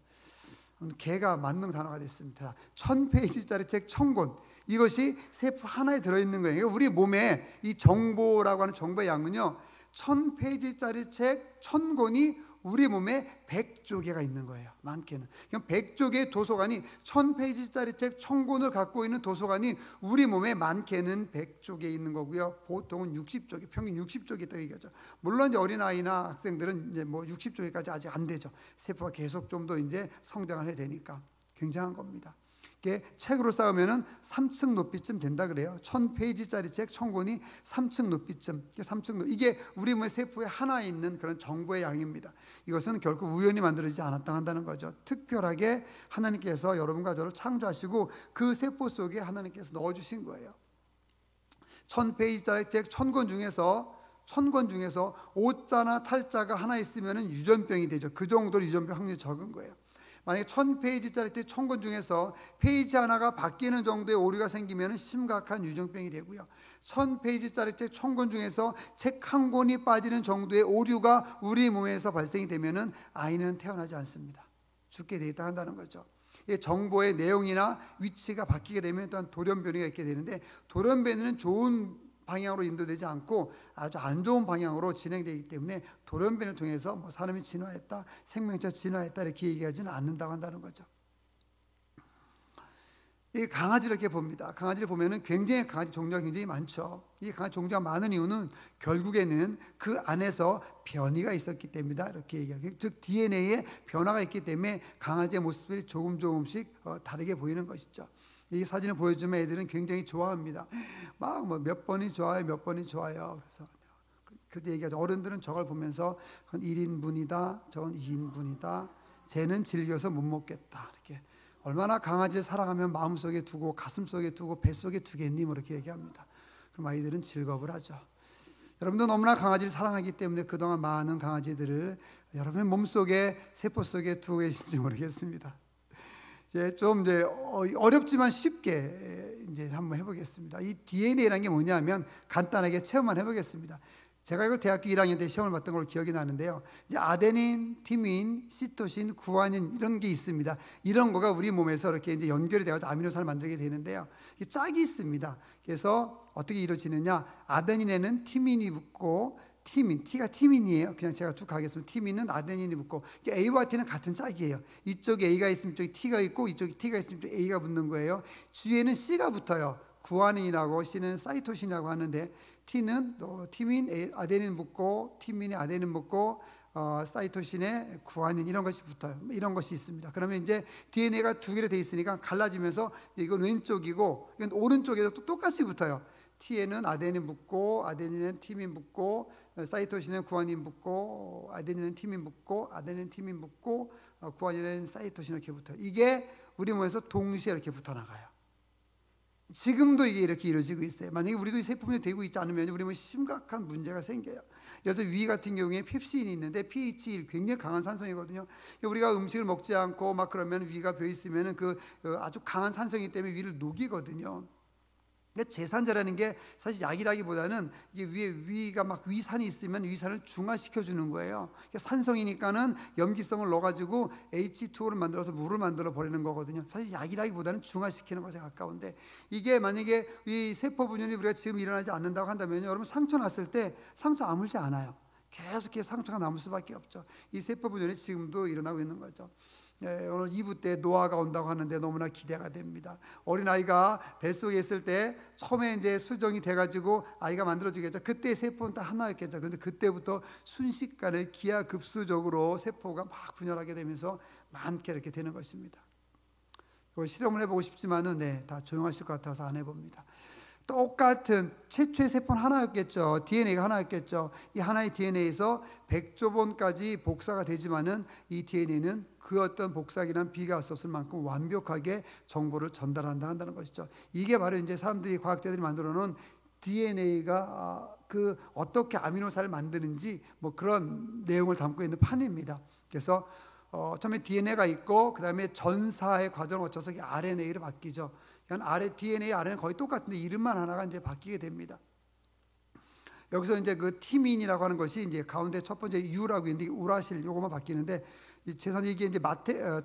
S3: 개가 맞는 단어가 됐습니다. 1000페이지짜리 책 1000권. 이것이 세포 하나에 들어있는 거예요. 우리 몸에 이 정보라고 하는 정보의 양은요 1000페이지짜리 책 1000권이 우리 몸에 100조개가 있는 거예요. 많게는. 그럼 100조개의 도서관이 1000페이지짜리 책 1000권을 갖고 있는 도서관이 우리 몸에 많게는 100조개 있는 거고요. 보통은 60조개, 평균 60조개 있다고 얘기하죠. 물론 이제 어린아이나 학생들은 이제 뭐 60조개까지 아직 안 되죠. 세포가 계속 좀 더 이제 성장을 해야 되니까 굉장한 겁니다. 이게 책으로 쌓으면은 3층 높이쯤 된다 그래요. 1000페이지짜리 책 1000권이 3층 높이쯤. 이게 우리 몸의 세포에 하나 있는 그런 정보의 양입니다. 이것은 결코 우연히 만들어지지 않았다 한다는 거죠. 특별하게 하나님께서 여러분과 저를 창조하시고 그 세포 속에 하나님께서 넣어주신 거예요. 1000페이지짜리 책 1000권 중에서 오자나 탈자가 하나 있으면 유전병이 되죠. 그 정도로 유전병 확률이 적은 거예요. 만약에 1000페이지짜리 때 1000권 중에서 페이지 하나가 바뀌는 정도의 오류가 생기면 심각한 유전병이 되고요. 1000페이지짜리 책 1000권 중에서 책 한 권이 빠지는 정도의 오류가 우리 몸에서 발생이 되면 아이는 태어나지 않습니다. 죽게 돼 있다 한다는 거죠. 이 정보의 내용이나 위치가 바뀌게 되면 또한 돌연변이가 있게 되는데, 돌연변이는 좋은 방향으로 인도되지 않고 아주 안 좋은 방향으로 진행되기 때문에 돌연변이를 통해서 뭐 사람이 진화했다, 생명체가 진화했다 이렇게 얘기하지는 않는다고 한다는 거죠. 이 강아지를 이렇게 봅니다. 강아지를 보면은 굉장히 강아지 종류가 굉장히 많죠. 이 강아지 종류가 많은 이유는 결국에는 그 안에서 변이가 있었기 때문이다 이렇게 얘기하죠. 즉 DNA에 변화가 있기 때문에 강아지의 모습들이 조금씩 다르게 보이는 것이죠. 이 사진을 보여주면 애들은 굉장히 좋아합니다. 막 뭐 몇 번이 좋아요, 몇 번이 좋아요. 그래서 그때 얘기하죠. 어른들은 저걸 보면서 1인분이다, 저건 2인분이다, 쟤는 질겨서 못 먹겠다 이렇게. 얼마나 강아지를 사랑하면 마음속에 두고 가슴속에 두고 뱃속에 두겠니? 뭐 이렇게 얘기합니다. 그럼 아이들은 즐거움을 하죠. 여러분도 너무나 강아지를 사랑하기 때문에 그동안 많은 강아지들을 여러분의 몸속에, 세포 속에 두고 계신지 모르겠습니다. 좀 어렵지만 쉽게 이제 한번 해보겠습니다. 이 DNA라는 게 뭐냐면 간단하게 체험만 해보겠습니다. 제가 이걸 대학교 1학년 때 시험을 봤던 걸로 기억이 나는데요. 이제 아데닌, 티민, 시토신, 구아닌 이런 게 있습니다. 이런 거가 우리 몸에서 이렇게 이제 연결이 되어서 아미노산을 만들게 되는데요. 이 짝이 있습니다. 그래서 어떻게 이루어지느냐? 아데닌에는 티민이 붙고, 티민, T가 티민이에요. 그냥 제가 쭉 가겠습니다. 티민은 아데닌이 붙고, A와 T는 같은 짝이에요. 이쪽에 A가 있으면 이쪽에 T가 있고, 이쪽에 T가 있으면 이쪽에 A가 붙는 거예요. 주위에는 C가 붙어요. 구아닌이라고, C는 사이토신이라고 하는데, T는 또 티민, 아데닌 붙고, 티민에 아데닌 붙고, 사이토신에 구아닌 이런 것이 붙어요. 이런 것이 있습니다. 그러면 이제 DNA가 두 개로 돼 있으니까 갈라지면서 이건 왼쪽이고 이건 오른쪽에도 또 똑같이 붙어요. T에는 아데닌 붙고, 아데닌은 티민 붙고, 사이토신은 구아닌 붙고, 아데닌은 티민 붙고, 아데닌 티민 붙고, 구아닌은 사이토신 이렇게 붙어요. 이게 우리 몸에서 동시에 이렇게 붙어 나가요. 지금도 이게 이렇게 이루어지고 있어요. 만약에 우리도 이 세포분이 되고 있지 않으면 우리 몸에 심각한 문제가 생겨요. 예를 들어 위 같은 경우에 펩신이 있는데 pH 굉장히 강한 산성이거든요. 우리가 음식을 먹지 않고 막 그러면 위가 벼 있으면 그 아주 강한 산성이기 때문에 위를 녹이거든요. 근데 제산제라는 게 사실 약이라기보다는 이게 위가 막 위산이 있으면 위산을 중화시켜 주는 거예요. 산성이니까는 염기성을 넣어가지고 H2O를 만들어서 물을 만들어 버리는 거거든요. 사실 약이라기보다는 중화시키는 것에 가까운데, 이게 만약에 이 세포 분열이 우리가 지금 일어나지 않는다고 한다면요, 여러분 상처 났을 때 상처 아물지 않아요. 계속 상처가 남을 수밖에 없죠. 이 세포 분열이 지금도 일어나고 있는 거죠. 오늘 2부 때 노아가 온다고 하는데 너무나 기대가 됩니다. 어린아이가 뱃속에 있을 때 처음에 이제 수정이 돼가지고 아이가 만들어지겠죠. 그때 세포는 다 하나였겠죠. 그런데 그때부터 순식간에 기하급수적으로 세포가 막 분열하게 되면서 많게 이렇게 되는 것입니다. 이걸 실험을 해보고 싶지만은 다 조용하실 것 같아서 안 해봅니다. 똑같은 최초의 세포는 하나였겠죠. DNA가 하나였겠죠. 이 하나의 DNA에서 100조 번까지 복사가 되지만은 이 DNA는 그 어떤 복사기랑 비교할 수 없을 만큼 완벽하게 정보를 전달한다 한다는 것이죠. 이게 바로 이제 사람들이, 과학자들이 만들어 놓은 DNA가 그 어떻게 아미노산을 만드는지 뭐 그런 내용을 담고 있는 판입니다. 그래서 처음에 DNA가 있고 그 다음에 전사의 과정을 거쳐서 RNA로 바뀌죠. DNA, RNA 거의 똑같은데 이름만 하나가 이제 바뀌게 됩니다. 여기서 이제 그 티민이라고 하는 것이 이제 가운데 첫 번째 U라고 있는데 우라실 요거만 바뀌는데, 재산 이게 이제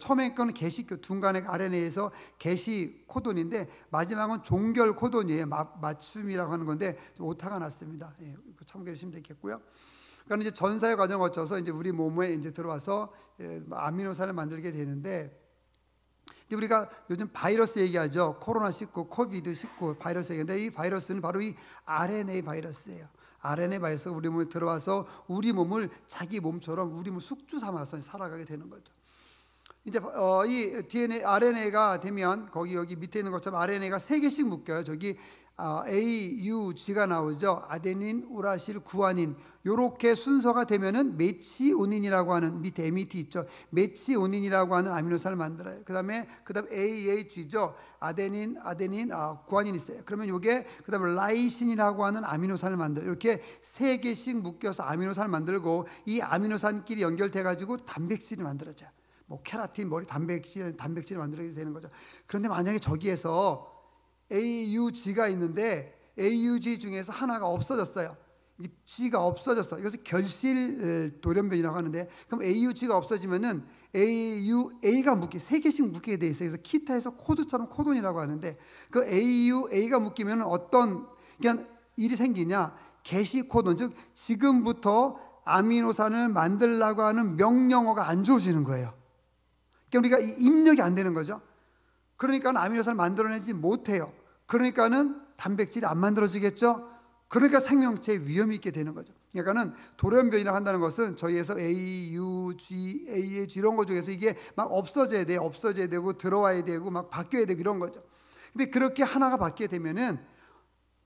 S3: 처음에 거는 게시교 중간에 RNA에서 게시 코돈인데 마지막은 종결 코돈이에요. 맞춤이라고 하는 건데 오타가 났습니다. 참고해 주시면 되겠고요. 그러니까 이제 전사의 과정을 거쳐서 이제 우리 몸에 이제 들어와서 아미노산을 만들게 되는데, 우리가 요즘 바이러스 얘기하죠. 코로나19, 코비드19 바이러스 얘기하는데, 이 바이러스는 바로 이 RNA 바이러스예요. RNA 바이러스가 우리 몸에 들어와서 우리 몸을 자기 몸처럼 우리 몸 숙주 삼아서 살아가게 되는 거죠. 이제 이 DNA, RNA가 되면 여기 밑에 있는 것처럼 RNA가 3개씩 묶여요. 저기 A, U, G가 나오죠. 아데닌, 우라실, 구아닌. 요렇게 순서가 되면은 메치오닌이라고 하는, 밑에 MT 있죠. 메치오닌이라고 하는 아미노산을 만들어요. 그다음 AAG죠. 아데닌, 구아닌 있어요. 그러면 요게 그다음에 라이신이라고 하는 아미노산을 만들어요. 이렇게 3개씩 묶여서 아미노산을 만들고, 이 아미노산끼리 연결돼 가지고 단백질이 만들어져요. 뭐 케라틴, 머리 단백질을 만들어야 되는 거죠. 그런데 만약에 저기에서 AUG가 있는데 AUG 중에서 하나가 없어졌어요. 이 G가 없어졌어. 이것을 결실 돌연변이라고 하는데, 그럼 AUG가 없어지면은 AUA가 묶이 3개씩 묶이게 돼 있어요. 그래서 기타에서 코드처럼 코돈이라고 하는데 그 AUA가 묶이면 어떤 그냥 일이 생기냐? 게시 코돈, 즉 지금부터 아미노산을 만들라고 하는 명령어가 안 주어지는 거예요. 그러니까 우리가 입력이 안 되는 거죠. 그러니까 아미노산을 만들어내지 못해요. 그러니까는 단백질이 안 만들어지겠죠. 그러니까 생명체에 위험이 있게 되는 거죠. 그러니까는 돌연변이라고 한다는 것은 저희에서 A, U, G, A, G 이런 거 중에서 이게 막 없어져야 돼요. 없어져야 되고 들어와야 되고 막 바뀌어야 되고 이런 거죠. 근데 그렇게 하나가 바뀌게 되면은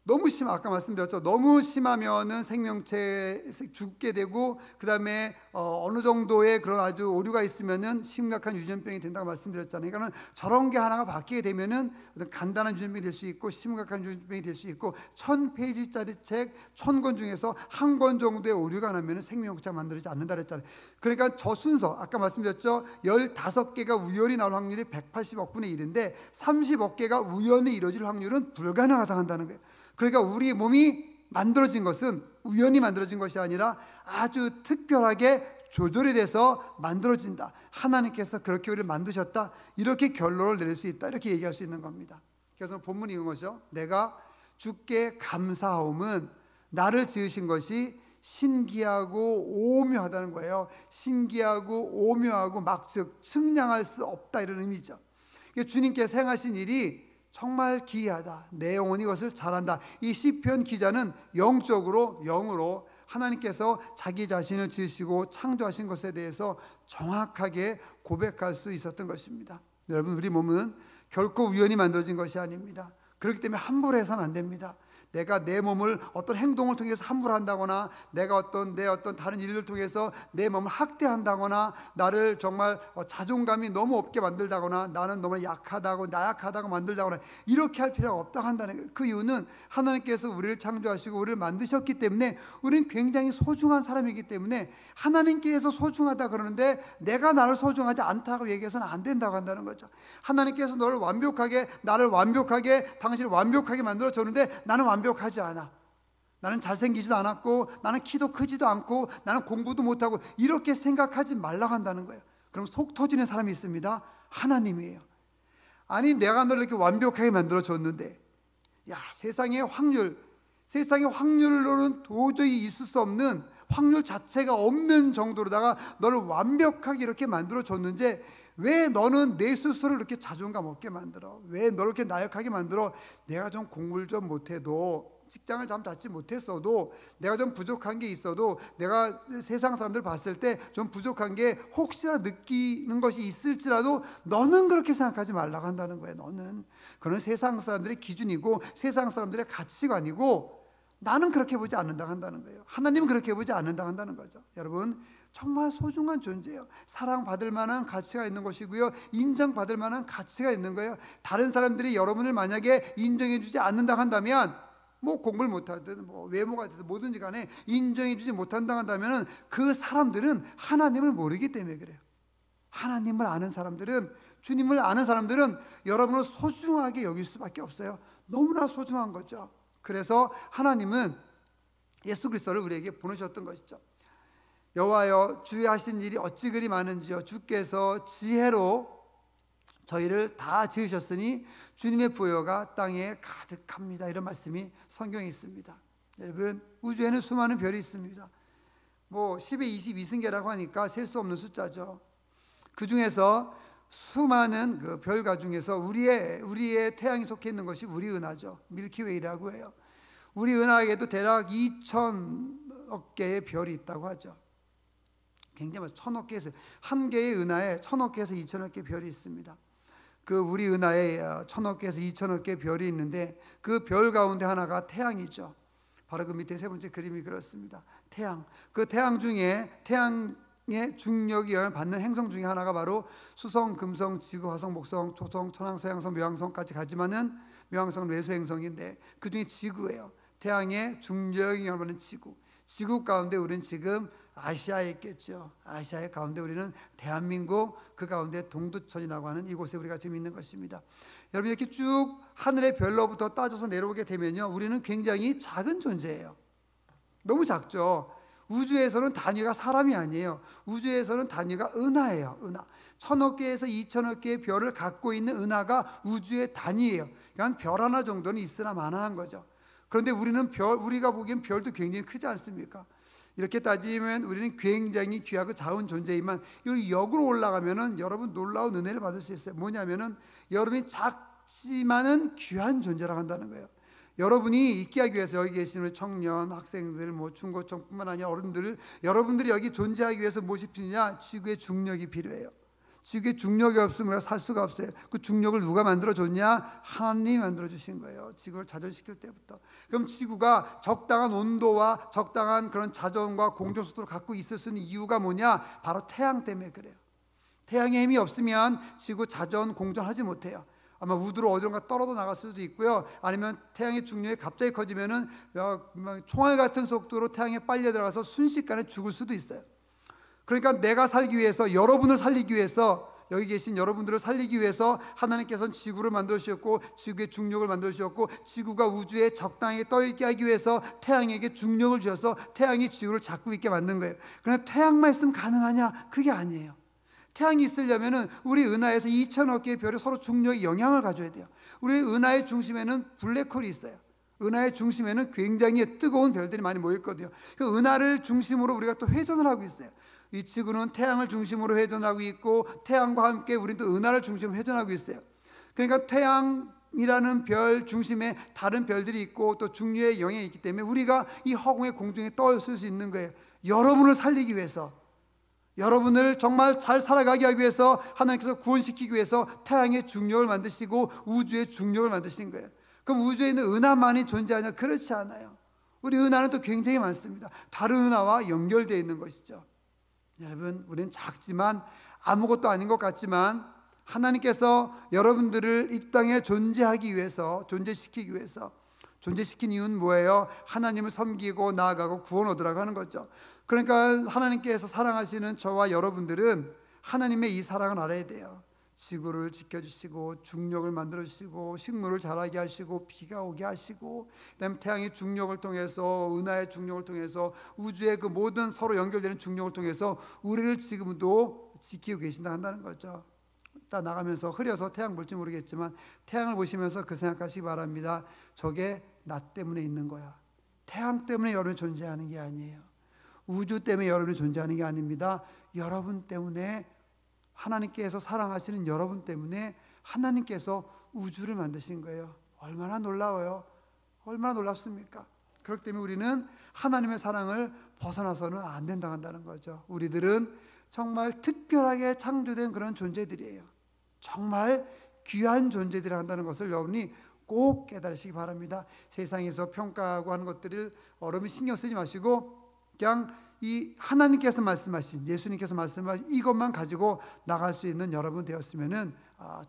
S3: 너무 아까 말씀드렸죠. 너무 심하면은 생명체 죽게 되고 그 다음에 어느 정도의 그런 아주 오류가 있으면은 심각한 유전병이 된다고 말씀드렸잖아요. 그러니까 저런 게 하나가 바뀌게 되면은 간단한 유전병이 될 수 있고 심각한 유전병이 될 수 있고 1000페이지짜리 책 1000권 중에서 한 권 정도의 오류가 나면은 생명체가 만들어지지 않는다 그랬잖아요. 그러니까 저 순서 아까 말씀드렸죠. 15개가 우연히 나올 확률이 180억 분의 1인데 30억 개가 우연히 이루어질 확률은 불가능하다 한다는 거예요. 그러니까 우리 몸이 만들어진 것은 우연히 만들어진 것이 아니라 아주 특별하게 조절이 돼서 만들어진다. 하나님께서 그렇게 우리를 만드셨다. 이렇게 결론을 내릴 수 있다. 이렇게 얘기할 수 있는 겁니다. 그래서 본문이 이런 거죠. 내가 주께 감사하옴은 나를 지으신 것이 신기하고 오묘하다는 거예요. 신기하고 오묘하고 막 즉 측량할 수 없다 이런 의미죠. 주님께서 행하신 일이 정말 기이하다. 내 영혼이 이것을 잘한다. 이 시편 기자는 영적으로 영으로 하나님께서 자기 자신을 지으시고 창조하신 것에 대해서 정확하게 고백할 수 있었던 것입니다. 여러분, 우리 몸은 결코 우연히 만들어진 것이 아닙니다. 그렇기 때문에 함부로 해서는 안 됩니다. 내가 내 몸을 어떤 행동을 통해서 함부로 한다거나 내가 내 어떤 다른 일을 통해서 내 몸을 학대한다거나 나를 정말 자존감이 너무 없게 만들다거나 나는 너무 약하다고 나약하다고 만들다거나 이렇게 할 필요가 없다고 한다는 거예요. 그 이유는 하나님께서 우리를 창조하시고 우리를 만드셨기 때문에 우리는 굉장히 소중한 사람이기 때문에 하나님께서 소중하다 그러는데 내가 나를 소중하지 않다고 얘기해서는 안 된다고 한다는 거죠. 하나님께서 너를 완벽하게 나를 완벽하게 당신을 완벽하게 만들어줬는데 나는 완벽하지 않아. 나는 잘생기지도 않았고 나는 키도 크지도 않고 나는 공부도 못하고 이렇게 생각하지 말라고 한다는 거예요. 그럼 속 터지는 사람이 있습니다. 하나님이에요. 아니 내가 너를 이렇게 완벽하게 만들어줬는데 세상의 확률로는 도저히 있을 수 없는 확률 자체가 없는 정도로다가 너를 완벽하게 이렇게 만들어줬는데 왜 너는 내 스스로를 이렇게 자존감 없게 만들어? 왜 너를 이렇게 나약하게 만들어? 내가 좀 공부를 좀 못해도 직장을 잘 닫지 못했어도 내가 좀 부족한 게 있어도 내가 세상 사람들 봤을 때 좀 부족한 게 혹시나 느끼는 것이 있을지라도 너는 그렇게 생각하지 말라고 한다는 거예요. 너는 그건 세상 사람들의 기준이고 세상 사람들의 가치관이고 나는 그렇게 보지 않는다고 한다는 거예요. 하나님은 그렇게 보지 않는다고 한다는 거죠. 여러분 정말 소중한 존재예요. 사랑받을 만한 가치가 있는 것이고요. 인정받을 만한 가치가 있는 거예요. 다른 사람들이 여러분을 만약에 인정해 주지 않는다고 한다면 공부를 못하든 외모가 되든 뭐든지 간에 인정해 주지 못한다고 한다면 그 사람들은 하나님을 모르기 때문에 그래요. 하나님을 아는 사람들은 주님을 아는 사람들은 여러분을 소중하게 여길 수밖에 없어요. 너무나 소중한 거죠. 그래서 하나님은 예수 그리스도를 우리에게 보내셨던 것이죠. 여호와여 주의 하신 일이 어찌 그리 많은지요. 주께서 지혜로 저희를 다 지으셨으니 주님의 부여가 땅에 가득합니다. 이런 말씀이 성경에 있습니다. 여러분 우주에는 수많은 별이 있습니다. 10의 22승계라고 하니까 셀 수 없는 숫자죠. 그 중에서 수많은 그 별가 중에서 우리의 태양이 속해 있는 것이 우리 은하죠. 밀키웨이라고 해요. 우리 은하에게도 대략 2천억 개의 별이 있다고 하죠. 굉장히 1000억 개에서 한 개의 은하에 1000억 개에서 2000억 개 별이 있습니다. 그 우리 은하에 1000억 개에서 2000억 개 별이 있는데 그 별 가운데 하나가 태양이죠. 바로 그 밑에 세 번째 그림이 그렇습니다. 태양. 그 태양 중에 태양의 중력이 영향을 받는 행성 중에 하나가 바로 수성, 금성, 지구, 화성, 목성, 토성, 천왕, 서양성, 묘왕성까지 가지만은 묘왕성은 외소 행성인데 그 중에 지구예요. 태양의 중력이 영향을 받는 지구. 지구 가운데 우리는 지금 아시아에 있겠죠. 아시아의 가운데 우리는 대한민국 그 가운데 동두천이라고 하는 이곳에 우리가 지금 있는 것입니다. 여러분 이렇게 쭉 하늘의 별로부터 따져서 내려오게 되면요 우리는 굉장히 작은 존재예요. 너무 작죠. 우주에서는 단위가 사람이 아니에요. 우주에서는 단위가 은하예요. 은하. 1000억 개에서 2000억 개의 별을 갖고 있는 은하가 우주의 단위예요. 그러니까 별 하나 정도는 있으나 마나한 거죠. 그런데 우리가 보기엔 별도 굉장히 크지 않습니까? 이렇게 따지면 우리는 굉장히 귀하고 작은 존재이지만 이 역으로 올라가면은 여러분 놀라운 은혜를 받을 수 있어요. 뭐냐면은 여러분이 작지만은 귀한 존재라고 한다는 거예요. 여러분이 있게 하기 위해서 여기 계신 우리 청년, 학생들, 중고층뿐만 아니라 어른들, 여러분들이 여기 존재하기 위해서 무엇이 필요냐? 지구의 중력이 필요해요. 지구의 중력이 없으면 우리가 살 수가 없어요. 그 중력을 누가 만들어줬냐? 하나님이 만들어주신 거예요. 지구를 자전시킬 때부터. 그럼 지구가 적당한 온도와 적당한 그런 자전과 공전 속도를 갖고 있을 수 있는 이유가 뭐냐? 바로 태양 때문에 그래요. 태양의 힘이 없으면 지구 자전, 공전하지 못해요. 아마 우주로 어디론가 떨어져 나갈 수도 있고요. 아니면 태양의 중력이 갑자기 커지면은 총알 같은 속도로 태양에 빨려 들어가서 순식간에 죽을 수도 있어요. 그러니까 내가 살기 위해서, 여러분을 살리기 위해서, 여기 계신 여러분들을 살리기 위해서 하나님께서는 지구를 만들어주셨고 지구의 중력을 만들어주셨고 지구가 우주에 적당히 떠있게 하기 위해서 태양에게 중력을 주셔서 태양이 지구를 잡고 있게 만든 거예요. 그러나 태양만 있으면 가능하냐? 그게 아니에요. 태양이 있으려면 우리 은하에서 2000억 개의 별이 서로 중력의 영향을 가져야 돼요. 우리 은하의 중심에는 블랙홀이 있어요. 은하의 중심에는 굉장히 뜨거운 별들이 많이 모여있거든요. 그 은하를 중심으로 우리가 또 회전을 하고 있어요. 이 지구는 태양을 중심으로 회전하고 있고 태양과 함께 우리는 또 은하를 중심으로 회전하고 있어요. 그러니까 태양이라는 별 중심에 다른 별들이 있고 또 중력의 영향이 있기 때문에 우리가 이 허공의 공중에 떠 있을 수 있는 거예요. 여러분을 살리기 위해서, 여러분을 정말 잘 살아가게 하기 위해서 하나님께서 구원시키기 위해서 태양의 중력을 만드시고 우주의 중력을 만드신 거예요. 그럼 우주에 있는 은하만이 존재하냐? 그렇지 않아요. 우리 은하는 또 굉장히 많습니다. 다른 은하와 연결되어 있는 것이죠. 여러분, 우리는 작지만 아무것도 아닌 것 같지만 하나님께서 여러분들을 이 땅에 존재하기 위해서, 존재시키기 위해서, 존재시킨 이유는 뭐예요? 하나님을 섬기고 나아가고 구원 얻으라고 하는 거죠. 그러니까 하나님께서 사랑하시는 저와 여러분들은 하나님의 이 사랑을 알아야 돼요. 지구를 지켜주시고 중력을 만들어주시고 식물을 자라게 하시고 비가 오게 하시고 그다음에 태양의 중력을 통해서 은하의 중력을 통해서 우주의 그 모든 서로 연결되는 중력을 통해서 우리를 지금도 지키고 계신다 한다는 거죠. 딱 나가면서 흐려서 태양 볼지 모르겠지만 태양을 보시면서 그 생각하시기 바랍니다. 저게 나 때문에 있는 거야. 태양 때문에 여러분이 존재하는 게 아니에요. 우주 때문에 여러분이 존재하는 게 아닙니다. 여러분 때문에, 하나님께서 사랑하시는 여러분 때문에 하나님께서 우주를 만드신 거예요. 얼마나 놀라워요. 얼마나 놀랍습니까? 그렇기 때문에 우리는 하나님의 사랑을 벗어나서는 안 된다고 한다는 거죠. 우리들은 정말 특별하게 창조된 그런 존재들이에요. 정말 귀한 존재들이라고 한다는 것을 여러분이 꼭 깨달으시기 바랍니다. 세상에서 평가하고 하는 것들을 여러분이 신경 쓰지 마시고 그냥 이 하나님께서 말씀하신, 예수님께서 말씀하신 이것만 가지고 나갈 수 있는 여러분 되었으면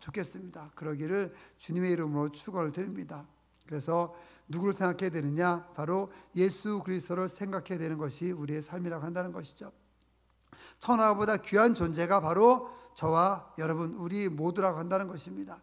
S3: 좋겠습니다. 그러기를 주님의 이름으로 축원을 드립니다. 그래서 누구를 생각해야 되느냐? 바로 예수 그리스도를 생각해야 되는 것이 우리의 삶이라고 한다는 것이죠. 천하보다 귀한 존재가 바로 저와 여러분, 우리 모두라고 한다는 것입니다.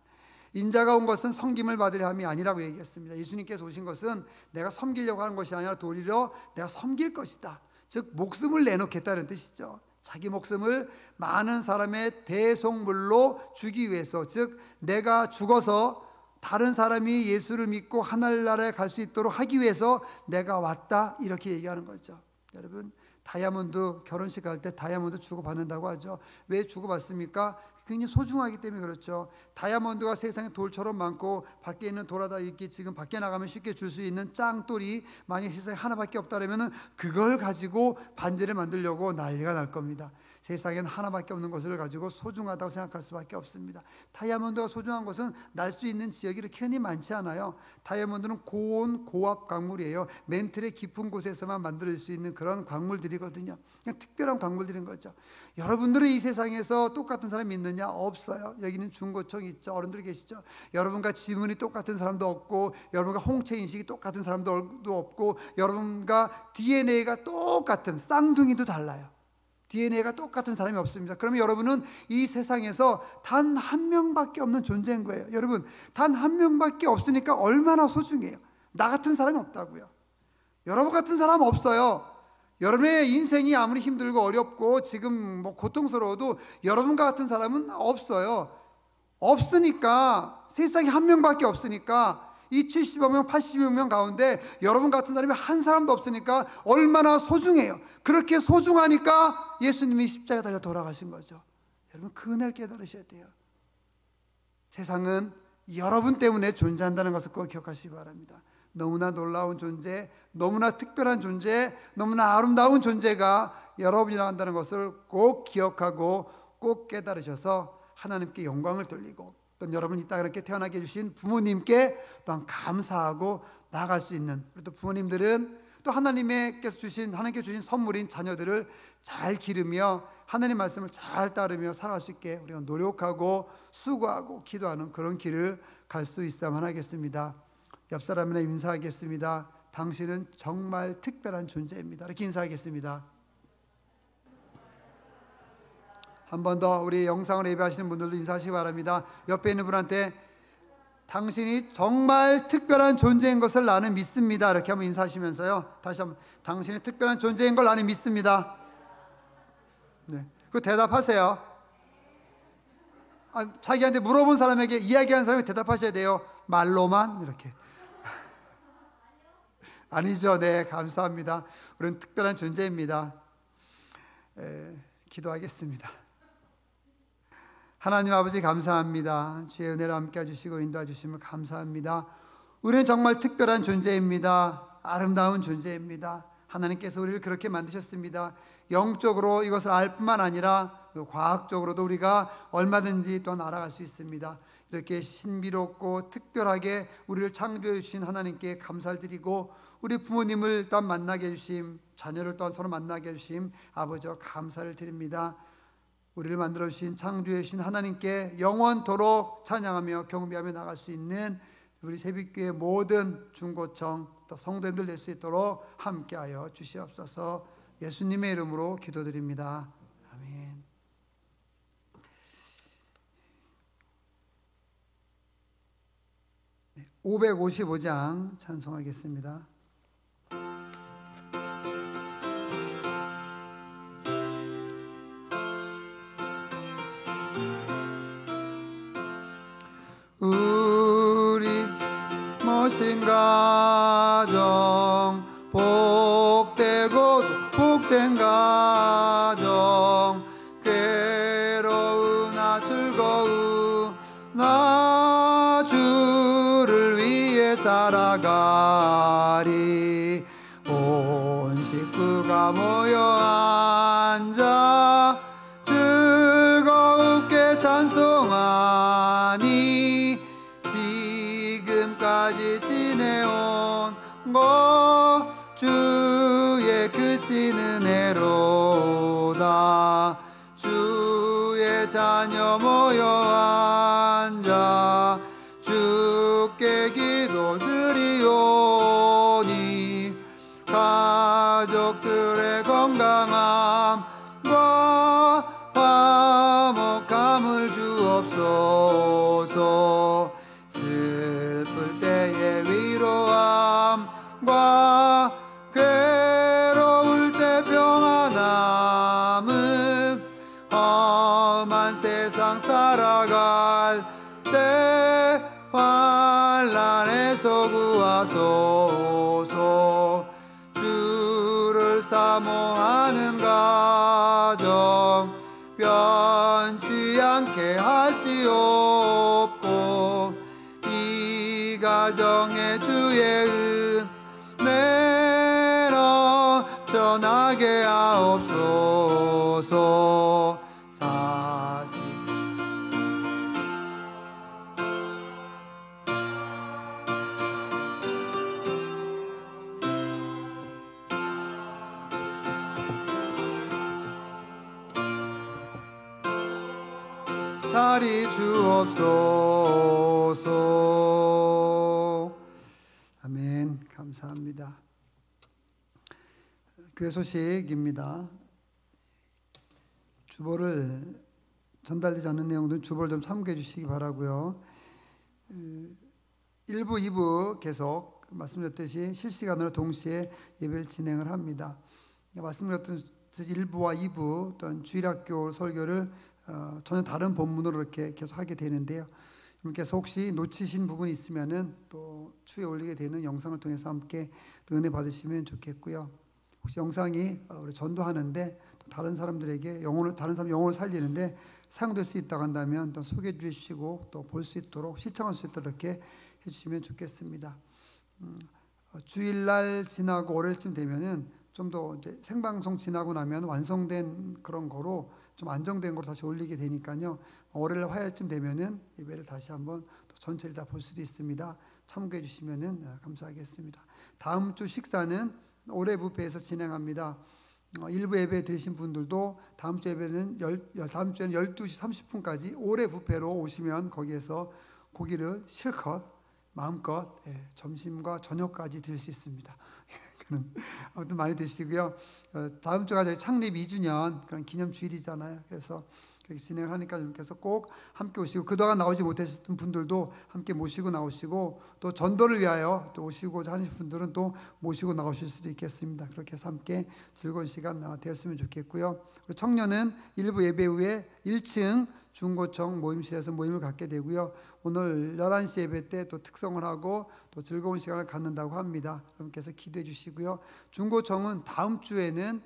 S3: 인자가 온 것은 섬김을 받으려 함이 아니라고 얘기했습니다. 예수님께서 오신 것은 내가 섬기려고 하는 것이 아니라 도리어 내가 섬길 것이다. 즉 목숨을 내놓겠다는 뜻이죠. 자기 목숨을 많은 사람의 대속물로 주기 위해서, 즉 내가 죽어서 다른 사람이 예수를 믿고 하늘나라에 갈 수 있도록 하기 위해서 내가 왔다, 이렇게 얘기하는 거죠. 여러분, 다이아몬드 결혼식 갈 때 다이아몬드 주고받는다고 하죠. 왜 주고받습니까? 굉장히 소중하기 때문에 그렇죠. 다이아몬드가 세상에 돌처럼 많고 밖에 있는 돌아다 있기, 지금 밖에 나가면 쉽게 줄 수 있는 짱돌이 만약 세상에 하나밖에 없다면 그걸 가지고 반지를 만들려고 난리가 날 겁니다. 세상엔 하나밖에 없는 것을 가지고 소중하다고 생각할 수밖에 없습니다. 다이아몬드가 소중한 것은 날 수 있는 지역이 이렇게 흔히 많지 않아요. 다이아몬드는 고온 고압 광물이에요. 멘틀의 깊은 곳에서만 만들 수 있는 그런 광물들이거든요. 그냥 특별한 광물들인 거죠. 여러분들은 이 세상에서 똑같은 사람이 있느냐? 없어요. 여기는 중고청 있죠. 어른들이 계시죠. 여러분과 지문이 똑같은 사람도 없고, 여러분과 홍채 인식이 똑같은 사람도 없고, 여러분과 DNA가 똑같은, 쌍둥이도 달라요. DNA가 똑같은 사람이 없습니다. 그러면 여러분은 이 세상에서 단 한 명밖에 없는 존재인 거예요. 여러분, 단 한 명밖에 없으니까 얼마나 소중해요. 나 같은 사람이 없다고요. 여러분 같은 사람 없어요. 여러분의 인생이 아무리 힘들고 어렵고 지금 고통스러워도 여러분과 같은 사람은 없어요. 없으니까, 세상에 한 명밖에 없으니까, 이 75명, 80명 가운데 여러분 같은 사람이 한 사람도 없으니까 얼마나 소중해요. 그렇게 소중하니까 예수님이 십자가에 달려 돌아가신 거죠. 여러분, 그 은혜를 깨달으셔야 돼요. 세상은 여러분 때문에 존재한다는 것을 꼭 기억하시기 바랍니다. 너무나 놀라운 존재, 너무나 특별한 존재, 너무나 아름다운 존재가 여러분이라 한다는 것을 꼭 기억하고 꼭 깨달으셔서 하나님께 영광을 돌리고, 또 여러분이 이 땅에 이렇게 태어나게 해주신 부모님께 또한 감사하고 나아갈 수 있는, 그리고 또 부모님들은 또 하나님께 주신 선물인 자녀들을 잘 기르며 하나님 말씀을 잘 따르며 살아갈 수 있게 우리가 노력하고 수고하고 기도하는 그런 길을 갈 수 있어야만 하겠습니다. 옆 사람이나 인사하겠습니다. 당신은 정말 특별한 존재입니다. 이렇게 인사하겠습니다. 한 번 더 우리 영상을 예배하시는 분들도 인사하시기 바랍니다. 옆에 있는 분한테 당신이 정말 특별한 존재인 것을 나는 믿습니다. 이렇게 한번 인사하시면서요, 다시 한번 당신이 특별한 존재인 걸 나는 믿습니다. 네, 그 대답하세요. 자기한테 물어본 사람에게, 이야기한 사람에게 대답하셔야 돼요. 말로만 이렇게. 아니죠. 네, 감사합니다. 우리는 특별한 존재입니다. 기도하겠습니다. 하나님 아버지, 감사합니다. 주의 은혜를 함께 해주시고 인도해 주심을 감사합니다. 우리는 정말 특별한 존재입니다. 아름다운 존재입니다. 하나님께서 우리를 그렇게 만드셨습니다. 영적으로 이것을 알 뿐만 아니라 과학적으로도 우리가 얼마든지 또 알아갈 수 있습니다. 이렇게 신비롭고 특별하게 우리를 창조해 주신 하나님께 감사를 드리고, 우리 부모님을 또한 만나게 해주심, 자녀를 또한 서로 만나게 해주심 아버지와 감사를 드립니다. 우리를 만들어 주신 창조해 주신 하나님께 영원토록 찬양하며 경배하며 나갈 수 있는 우리 새벽교회 모든 중고청 또 성도님들 될 수 있도록 함께하여 주시옵소서. 예수님의 이름으로 기도드립니다. 아멘. 네, 555장 찬송하겠습니다. 우리 모신 가정, 복되고 복된 가정, 괴로우나 즐거우나 주를 위해 살아가리. 온 식구가 모여 앉아 즐겁게 찬송하니, 지금까지 지내온 것 주의 크신 은혜로다. 주의 자녀 모여 앉아 주께 기도드리오니, 가족들의 건강함과 화목함을 주옵소서. 슬플 때의 위로함과 괴로울 때 평안함은 험한 세상 살아갈 때 환난에서 구하소서. 주를 사모하는 가정 변치 않게 하시옵고, 이 가정에 주의 은혜 넘쳐나게 하옵소서. 다리 주옵소서. 아멘. 감사합니다. 교회 소식입니다. 주보를 전달되지 않는 내용들은 주보를 좀 참고해 주시기 바라고요. 1부, 2부 계속 말씀드렸듯이 실시간으로 동시에 예배를 진행을 합니다. 말씀드렸던 1부와 2부 또한 주일학교 설교를 전혀 다른 본문으로 이렇게 계속 하게 되는데요. 여러분께서 혹시 놓치신 부분이 있으면은 또 추후에 올리게 되는 영상을 통해서 함께 은혜 받으시면 좋겠고요. 혹시 영상이 우리 전도하는데 또 다른 사람들에게 다른 사람 영혼을 살리는데 사용될 수 있다고 한다면 또 소개해 주시고 또 볼 수 있도록 시청할 수 있도록 이렇게 해주시면 좋겠습니다. 주일날 지나고 월요일쯤 되면은 좀 더 이제 생방송 지나고 나면 완성된 그런 거로 좀 안정된 거로 다시 올리게 되니까요. 월요일 화요일쯤 되면은 예배를 다시 한번 또 전체를 다 볼 수도 있습니다. 참고해 주시면은 감사하겠습니다. 다음 주 식사는 올해 뷔페에서 진행합니다. 일부 예배 드리신 분들도 다음 주에는 12시 30분까지 올해 뷔페로 오시면 거기에서 고기를 실컷 마음껏 점심과 저녁까지 드실 수 있습니다. 아무튼 많이 드시고요. 다음 주가 저희 창립 2주년 그런 기념 주일이잖아요. 그래서 그렇게 진행을 하니까 여러분께서 꼭 함께 오시고 그동안 나오지 못하셨던 분들도 함께 모시고 나오시고 또 전도를 위하여 또 오시고자 하는 분들은 또 모시고 나오실 수도 있겠습니다. 그렇게 해서 함께 즐거운 시간 되었으면 좋겠고요. 우리 청년은 일부 예배 후에 1층 중고청 모임실에서 모임을 갖게 되고요. 오늘 11시 예배 때 또 특성을 하고 또 즐거운 시간을 갖는다고 합니다. 여러분께서 기도해 주시고요. 중고청은 다음 주에는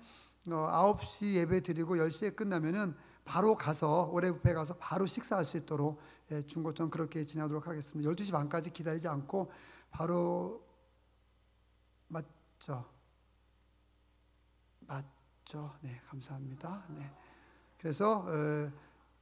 S3: 9시 예배 드리고 10시에 끝나면은 바로 가서 올해 뷔페 가서 바로 식사할 수 있도록 중고청 그렇게 진행하도록 하겠습니다. 12시 반까지 기다리지 않고 바로 맞죠? 네, 감사합니다. 네. 그래서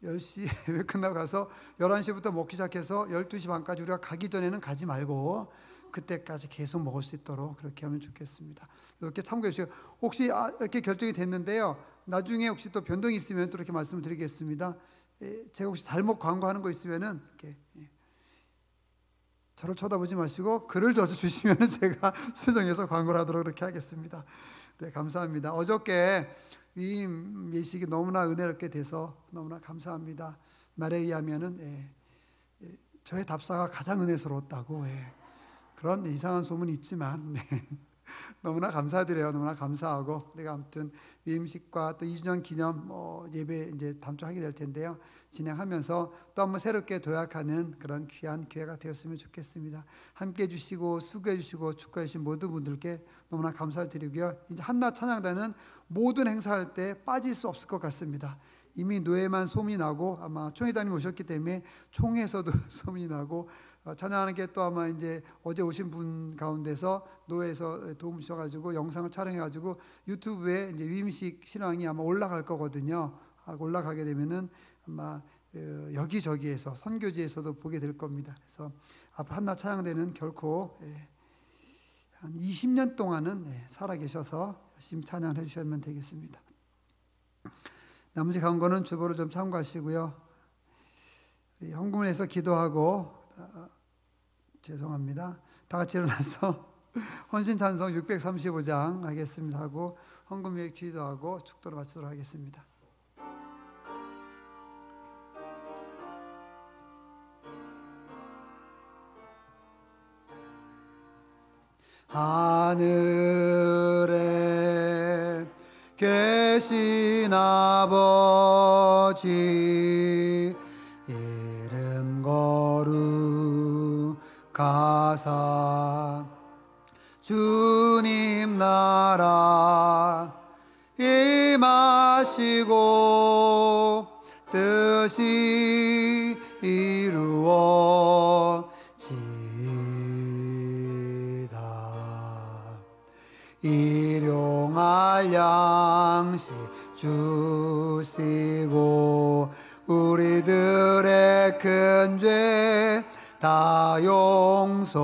S3: 10시 예배 끝나고 가서 11시부터 먹기 시작해서 12시 반까지 우리가 가기 전에는 가지 말고 그때까지 계속 먹을 수 있도록 그렇게 하면 좋겠습니다. 이렇게 참고해 주시고 혹시 이렇게 결정이 됐는데요. 나중에 혹시 또 변동이 있으면 또 이렇게 말씀을 드리겠습니다. 제가 혹시 잘못 광고하는 거 있으면은 이렇게 저를 쳐다보지 마시고 글을 줘서 주시면 제가 수정해서 광고를 하도록 그렇게 하겠습니다. 네, 감사합니다. 어저께 위임 예식이 너무나 은혜롭게 돼서 너무나 감사합니다. 말에 의하면은 저의 답사가 가장 은혜스러웠다고 그런 이상한 소문이 있지만 너무나 감사드려요. 너무나 감사하고 우리가 아무튼 위임식과 또 2주년 기념 예배 이제 다음 주 하게 될 텐데요. 진행하면서 또 한번 새롭게 도약하는 그런 귀한 기회가 되었으면 좋겠습니다. 함께 해주시고 수고해 주시고 축하해 주신 모든 분들께 너무나 감사를 드리고요. 이제 한낮 찬양단은 모든 행사할 때 빠질 수 없을 것 같습니다. 이미 노예만 소문이 나고 아마 총회장님 오셨기 때문에 총회에서도 소문이 나고 찬양하는 게 또 아마 이제 어제 오신 분 가운데서 노예에서 도움 주셔가지고 영상을 촬영해가지고 유튜브에 이제 위임식 신앙이 아마 올라갈 거거든요. 올라가게 되면은 아마 여기저기에서 선교지에서도 보게 될 겁니다. 그래서 앞으로 한낮 찬양대는 결코 한 20년 동안은 살아계셔서 열심히 찬양을 해주시면 되겠습니다. 나머지 강권은 주보를 좀 참고하시고요. 헌금을 해서 기도하고 죄송합니다. 다 같이 일어나서 헌신 찬송 635장 하겠습니다 하고 헌금 위에 기도하고 축도를 마치도록 하겠습니다. 하늘에 계신 아버지 이름 거룩하사 주님 나라 임하시고 뜻이 이루어지이다. 일용할 양식 주시고 우리들의 큰 죄 다 용서하옵시고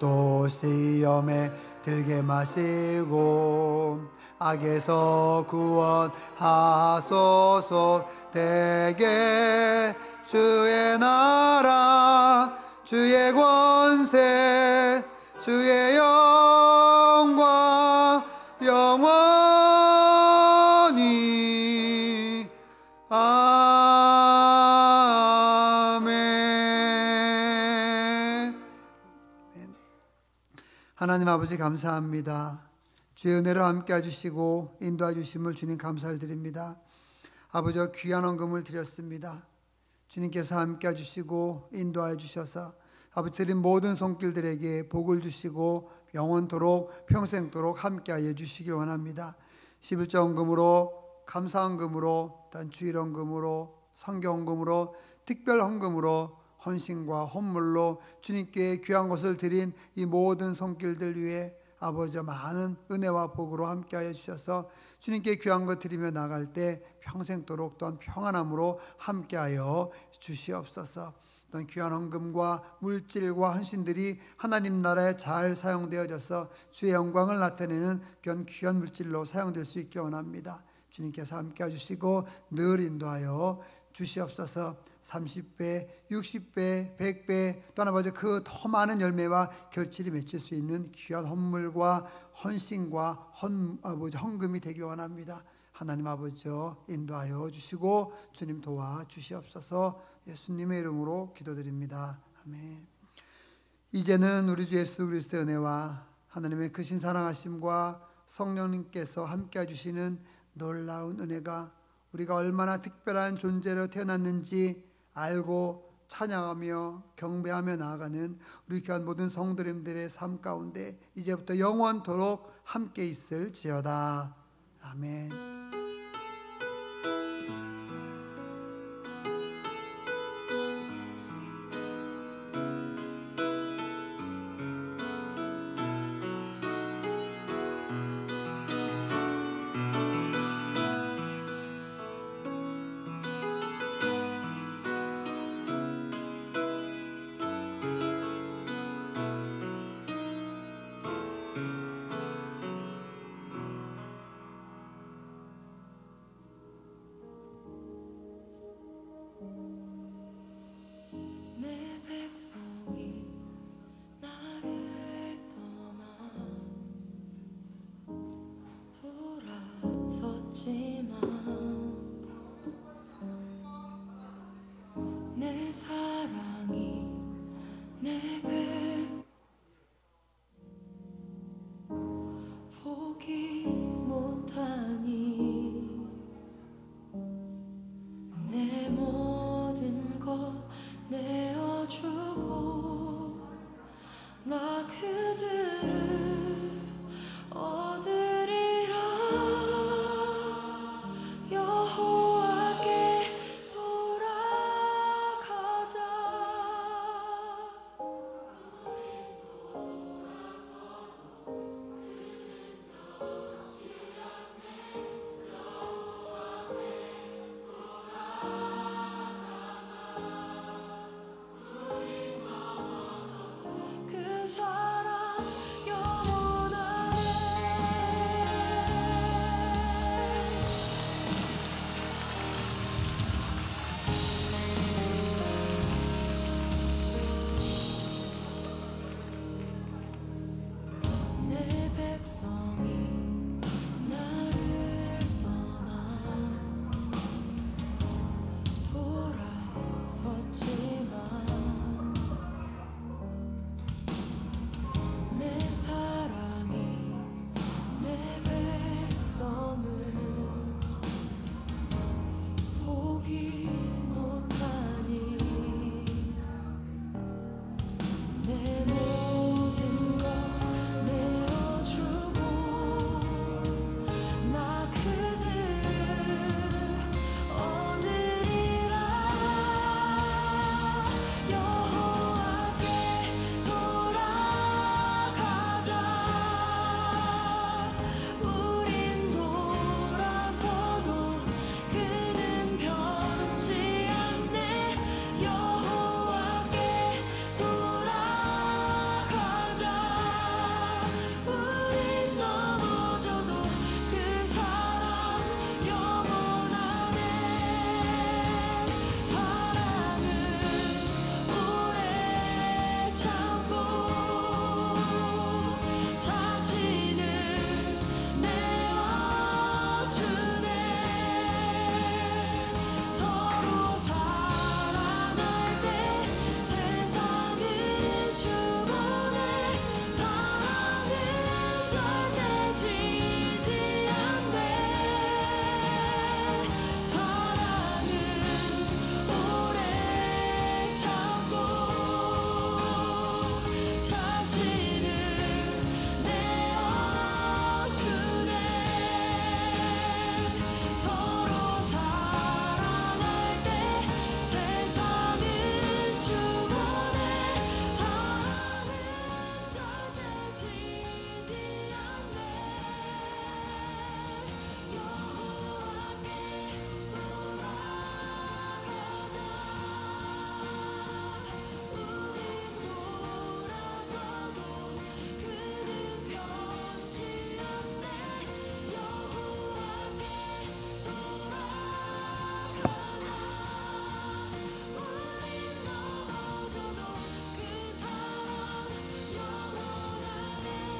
S3: 또 시험에 들게 마시고 악에서 구원하소서. 대개 주의 나라 주의 권세 주의 영광 영원히 아멘. 하나님 아버지 감사합니다. 주의 은혜를 함께 해주시고 인도해 주심을 주님 감사를 드립니다. 아버지, 귀한 헌금을 드렸습니다. 주님께서 함께 해주시고 인도해 주셔서 아버지 드린 모든 손길들에게 복을 주시고 영원토록 평생토록 함께하여 주시길 원합니다. 11조 헌금으로, 감사 헌금으로, 주일 헌금으로, 성경 헌금으로, 특별 헌금으로, 헌신과 헌물로 주님께 귀한 것을 드린 이 모든 손길들 위해 아버지 많은 은혜와 복으로 함께하여 주셔서 주님께 귀한 것 드리며 나갈 때 평생토록 또한 평안함으로 함께하여 주시옵소서. 또한 귀한 헌금과 물질과 헌신들이 하나님 나라에 잘 사용되어져서 주의 영광을 나타내는 귀한 물질로 사용될 수 있길 원합니다. 주님께서 함께 해주시고 늘 인도하여 주시옵소서. 30배, 60배, 100배 또한 아버지 그 더 많은 열매와 결실이 맺힐 수 있는 귀한 헌물과 헌신과 헌금이 되길 원합니다. 하나님 아버지 인도하여 주시고 주님 도와 주시옵소서. 예수님의 이름으로 기도드립니다. 아멘. 이제는 우리 주 예수 그리스도의 은혜와 하나님의 크신 사랑하심과 성령님께서 함께 해주시는 놀라운 은혜가 우리가 얼마나 특별한 존재로 태어났는지 알고 찬양하며 경배하며 나아가는 우리 귀한 모든 성도님들의 삶 가운데 이제부터 영원토록 함께 있을지어다. 아멘.
S5: 내 사랑이 내 포기 못하니 내 모든 것 내어주고 나 그들을 얻으리라. 여호와께 돌아가자. 그 사랑 영원하네. 내 백성이 나를 떠나 돌아섰지만 내 사랑이 내 백성을 포기 못하니 내 모든 것 내어주고 그 사랑 영원하네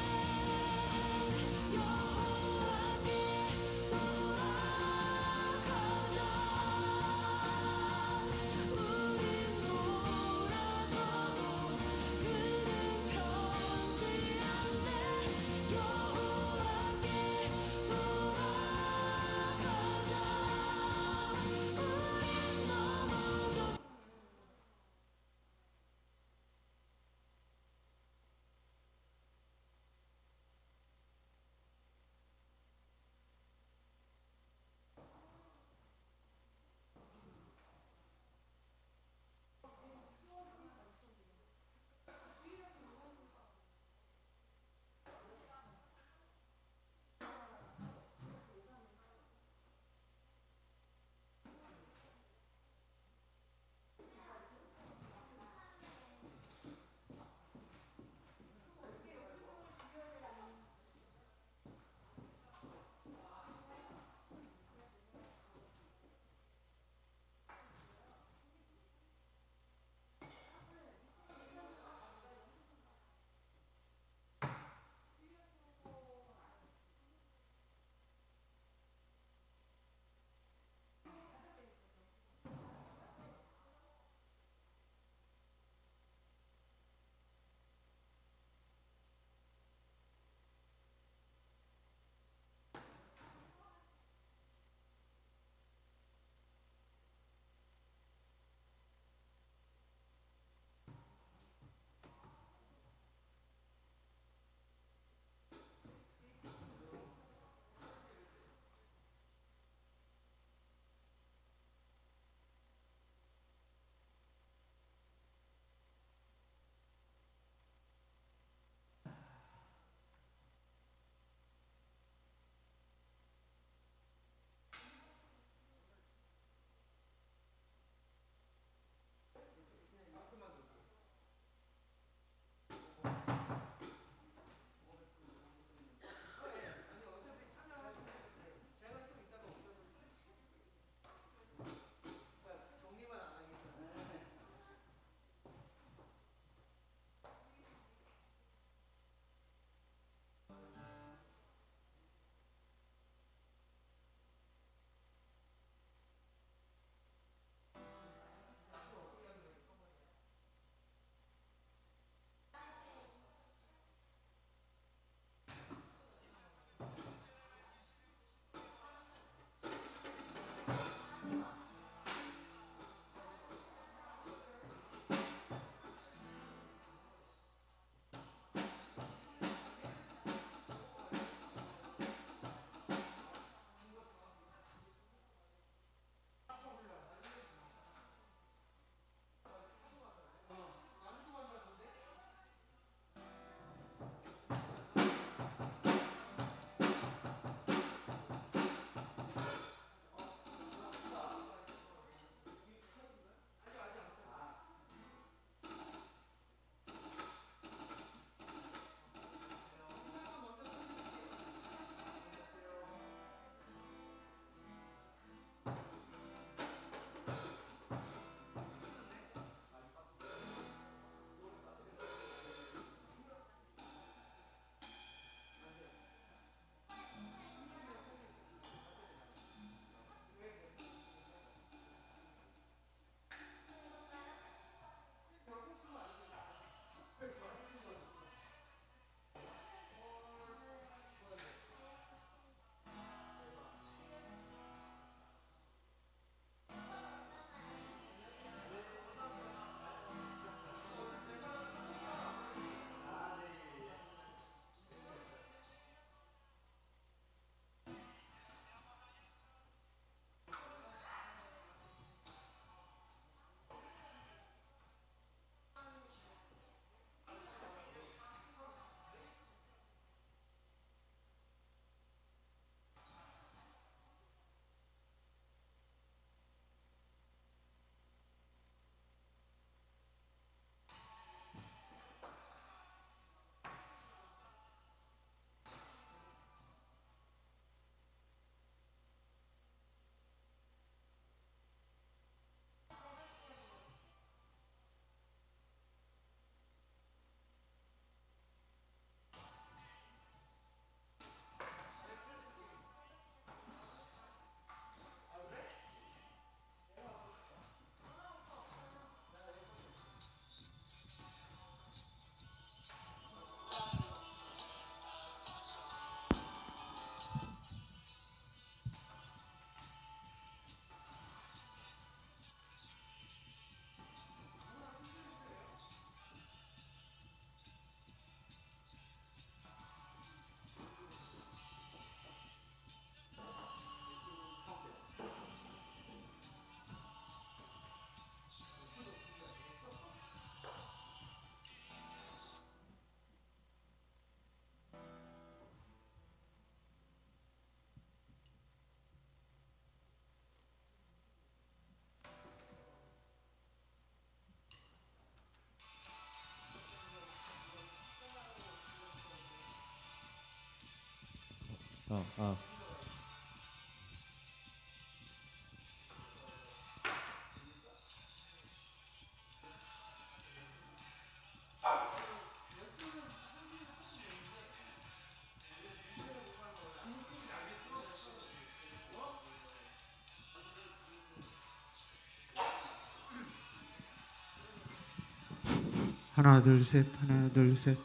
S2: 하나 둘 셋, 하나 둘 셋.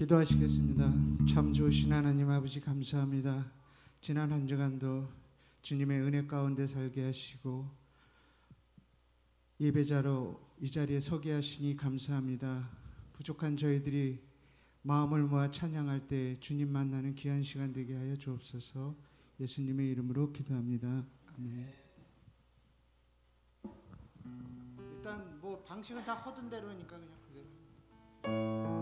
S2: 기도하시겠습니다. 참 좋으신 하나님 아버지 감사합니다. 지난 한 주간도 주님의 은혜 가운데 살게 하시고 예배자로 이 자리에 서게 하시니 감사합니다. 부족한 저희들이 마음을 모아 찬양할 때 주님 만나는 귀한 시간 되게 하여 주옵소서. 예수님의 이름으로 기도합니다. 아멘. 일단 뭐 방식은 다 허든 대로니까 그냥 그대로.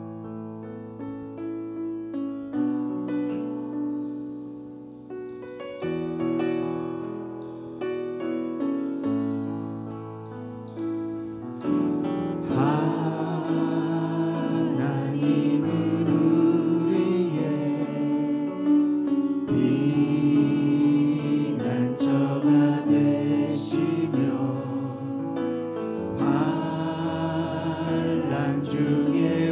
S2: 중에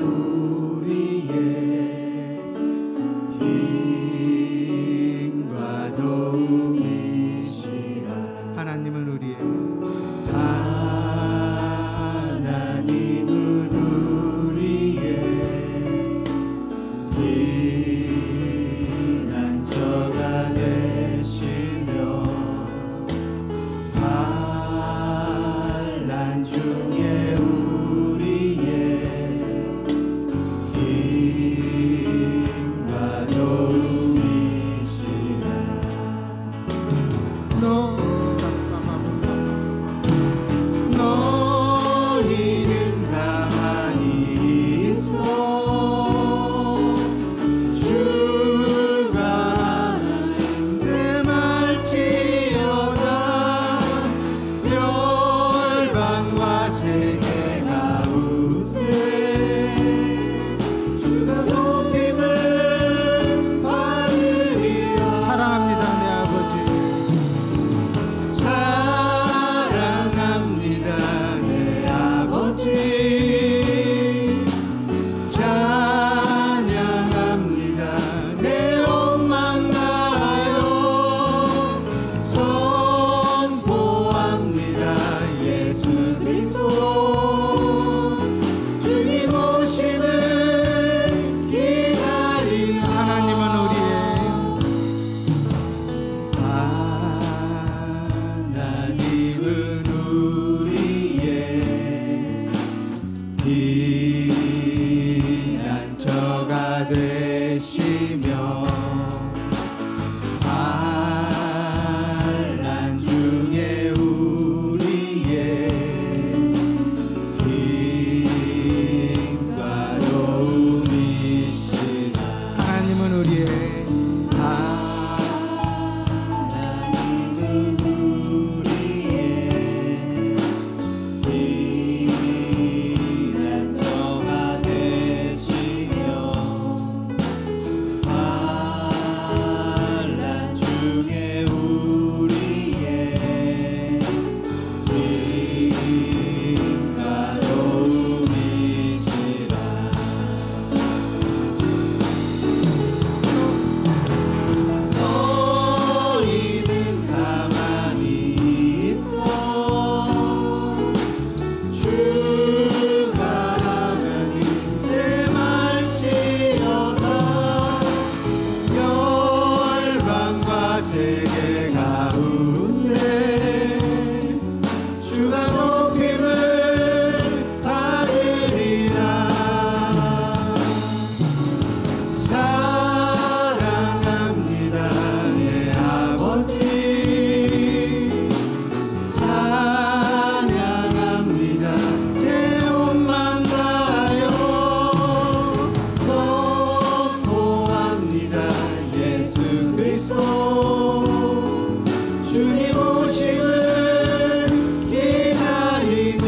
S2: 주님 오심을 기다리며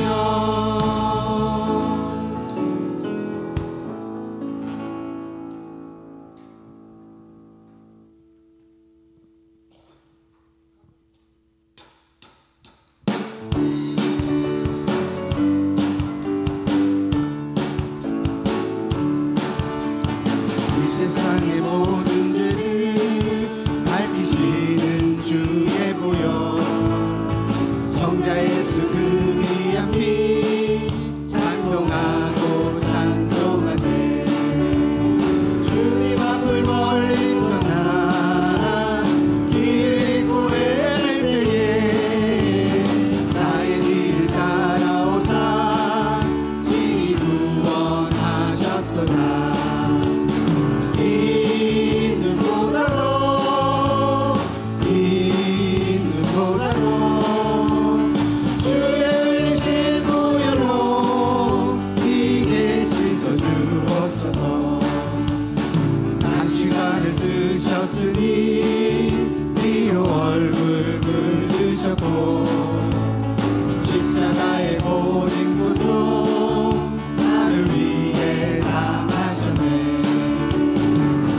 S2: 이 세상의 모든 죄를 밝히시는 주의 보혈 성자 예수 그 귀한 피 찬송하고 찬송하세 주님 앞을 멀리 떠나 길을 잃고 헤맬 때에 나의 길을 따라오사 친히 구원하셨도다 비로 얼굴 물드셨고 십자가의 모든 고통 나를 위해 당하셨네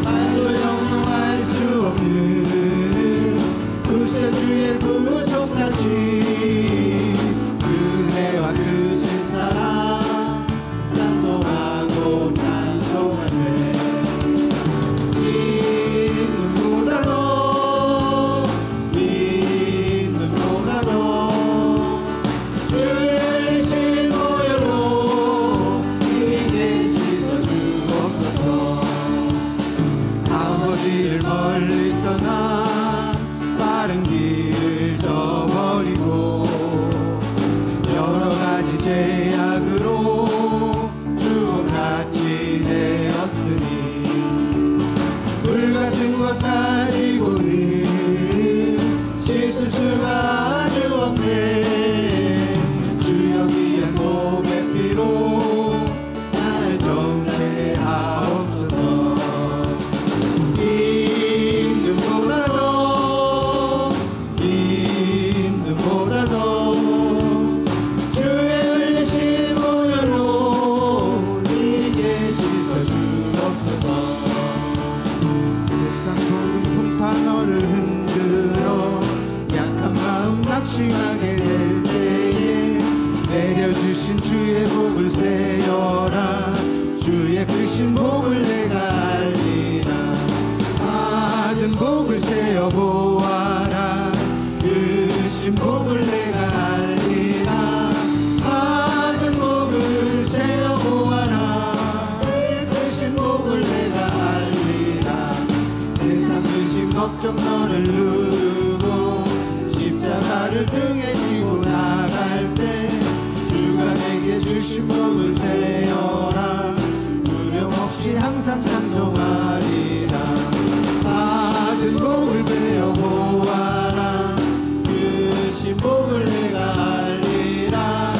S2: 말로 형용할 수 없는 구세주의 구속하신 은혜와 크신 사랑 찬송하고 찬송하세 멀리 떠나 빠른 길을 저버리고 여러 가지 제약으로 주옥같이 되었으니 불같은 것 가지고는 씻을 수가 아주 없네 주여 귀한 몸의 피로 날 정죄하옵소서 낙심하게 될 때에 내려주신 주의 복을 세어라 주의 크신 복을 내가 알리라 받은 복을 세어 보아라 크신 복을 내가 알리라 받은 복을 세어 보아라 주의 크신 복을 내가 알리라 세상 근심 걱정 너를 누르고 십자가를 등에 지고 나갈 때 주가 내게 주신 복을 세어라 두려움 없이 항상 찬송하리라 받은 복을 세어 보아라 크신 복을 내가 알리라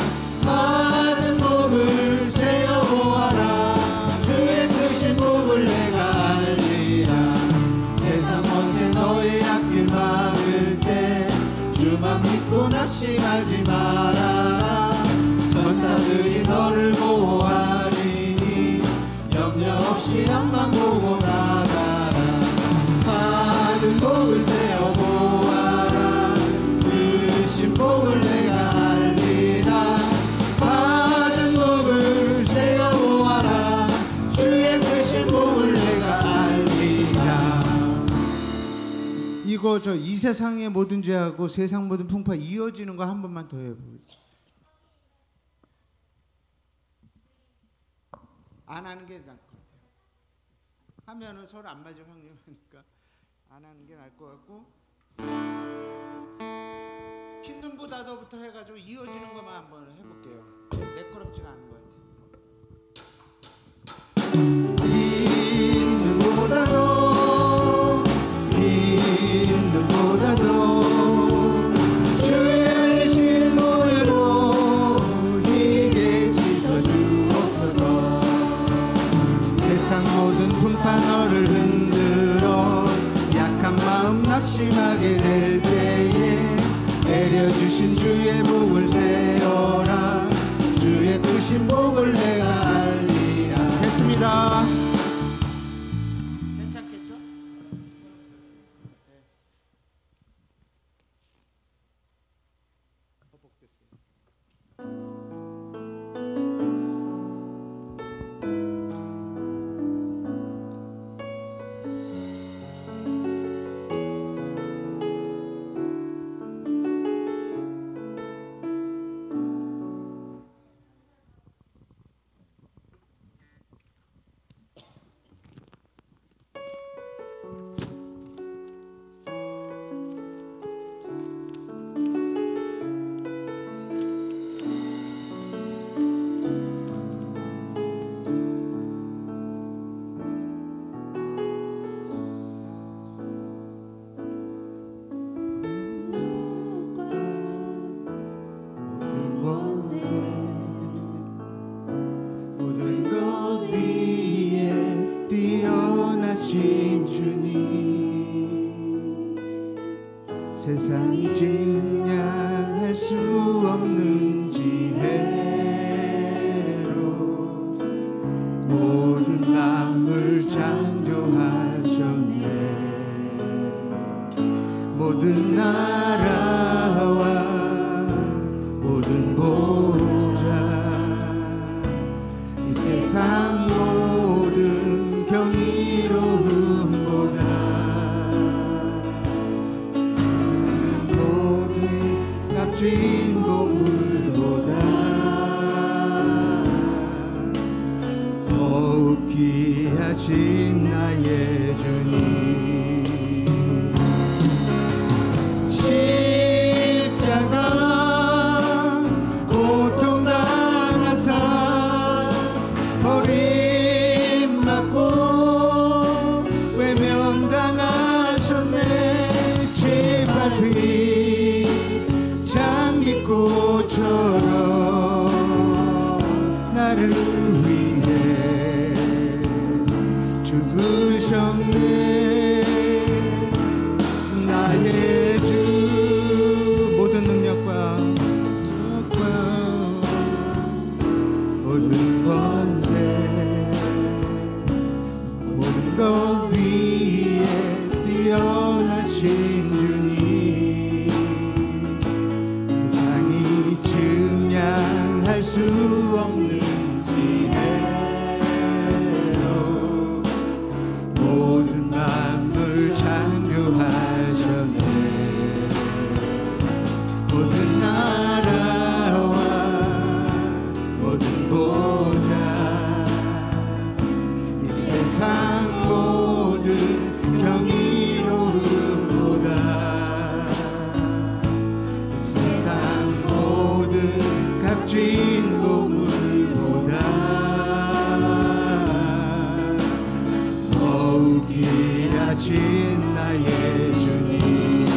S2: 받은 복을 세어 보아라 주의 크신 복을 내가 알리라 세상 권세 너의 앞길 막을 때 주만 믿고 낙심하지 말아라 전사들이 너를 보호하리니 염려 없이 앞만 보고 나가라 받은 복을 세어 보아라 크신 복을 내가 알리라 받은 복을 세어 보아라 주의 크신 복을 내가 알리라 이거 이 세상의 모든 죄하고 세상 모든 풍파 이어지는 거 한 번만 더 해보겠습니다. 안 하는 게 나을 것 같아요. 하면은 서로 안 맞을 확률이 니까 안 하는 게 나을 것 같고 힘든보다더부터 해가지고 이어지는 것만 한번 해볼게요. 매끄럽지가 않은 것 같아요. 힘든보다도 주의 신 보혈로 이게 씻어 주옵소서 세상 모든 풍파 너를 흔들어 약한 마음 낙심하게 될 때에 내려주신 주의 복을 세어라. 주의 크신 복을 내가 알리라. 했습니다. 괜찮겠죠? 세상이 증량할 수 없는 지혜로 모든 만물 창조하셨네. 모든 나라와 모든 보좌 이 세상 모든 경이로움보다 값진 보물보다 더욱 귀하신 나의 주님. 십자가 고통당하사 버림받고 외면당하셨네. 제발비 장미꽃처럼 나를 위해 죽으셨네. 나의 주 모든 능력과 모든 권세 모든 것 위에 뛰어나신 주님. 증량할 수 없는 지혜로 모든 만물 창조하셨네. 모든 나라와 모든 보좌 이 세상 모든 경이로움보다 값진 보물보다 더욱 귀하신 나의 주님.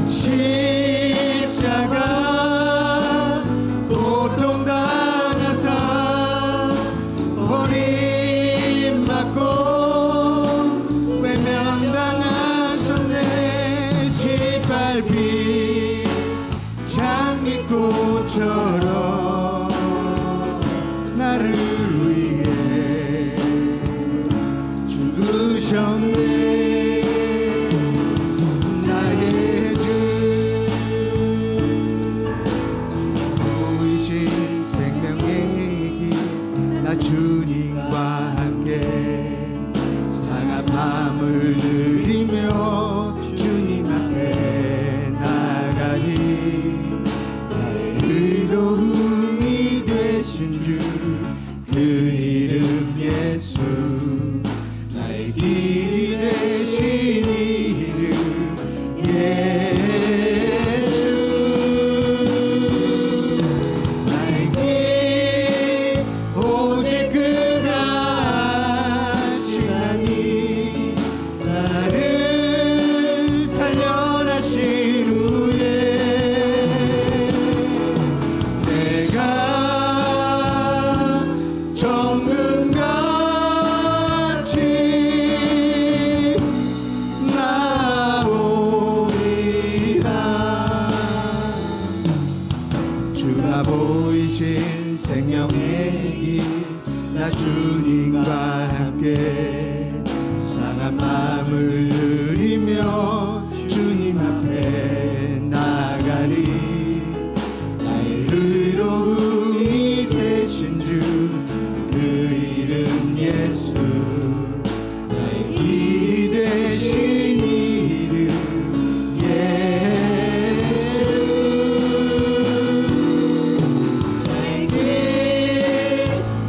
S2: 십자가 고통당하사 버림받고 외면당하셨네. 짓밟힌 장미꽃처럼 나를 위해 죽으셨네. 나의 주 보이신 생명의 길 나 주님과 함께 상한 밤을 누리며 주님 앞에 나가리. 의로움이 되신 주 그 이름 예수 나의 길이 되신 이름 예수. 나의 길 오직 그가 하시나니 나를 단련하신 후에 내가 정금같이 평안한 마음을 누리며 주님 앞에 나가리. 나의 의로움이 되신 주 그 이름 예수. 나의 길이 되신 이름 예수. 나의 길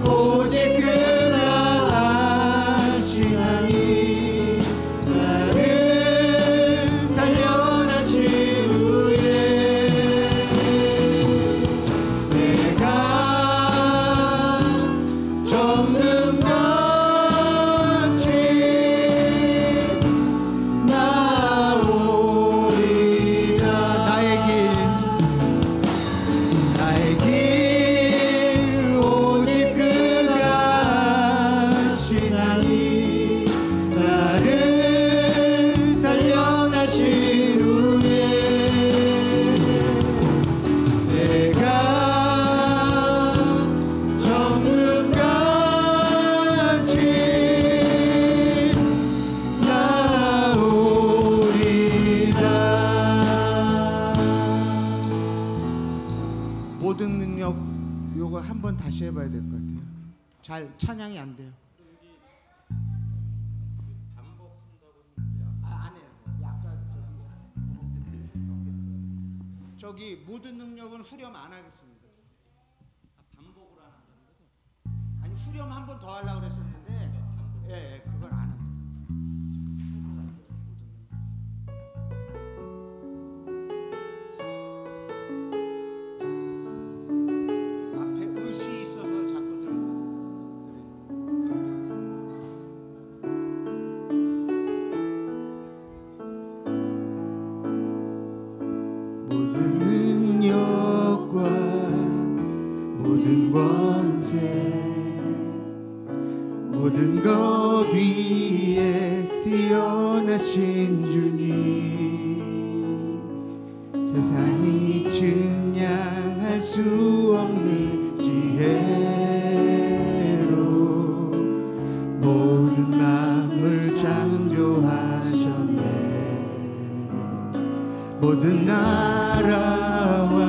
S2: 오직 그가 아시나니. 나를 단련하신 후에 내가 정금같이 나오리라. 나의 길 오직 그가 아시나니. 나를 단련하신 후에 내가 정금같이 나오리라. 모든 능력 요거 한번 다시 해봐야 될 것 같아요. 잘 찬양이 안 돼요. 안 해요. 아까 저기 모든 능력은 후렴 안 하겠습니다. 반복을 안 한다는 거죠? 아니 후렴 한 번 더 하려고 그랬었는데 예, 그걸 안 한다. 앞에 의시 있어서 자꾸 들어. 모든 능력과 모든 권세 모든 것 위에 뛰어나신 주님. 세상이 측량할 수 없는 지혜로 모든 마음을 창조하셨네. 모든 나라와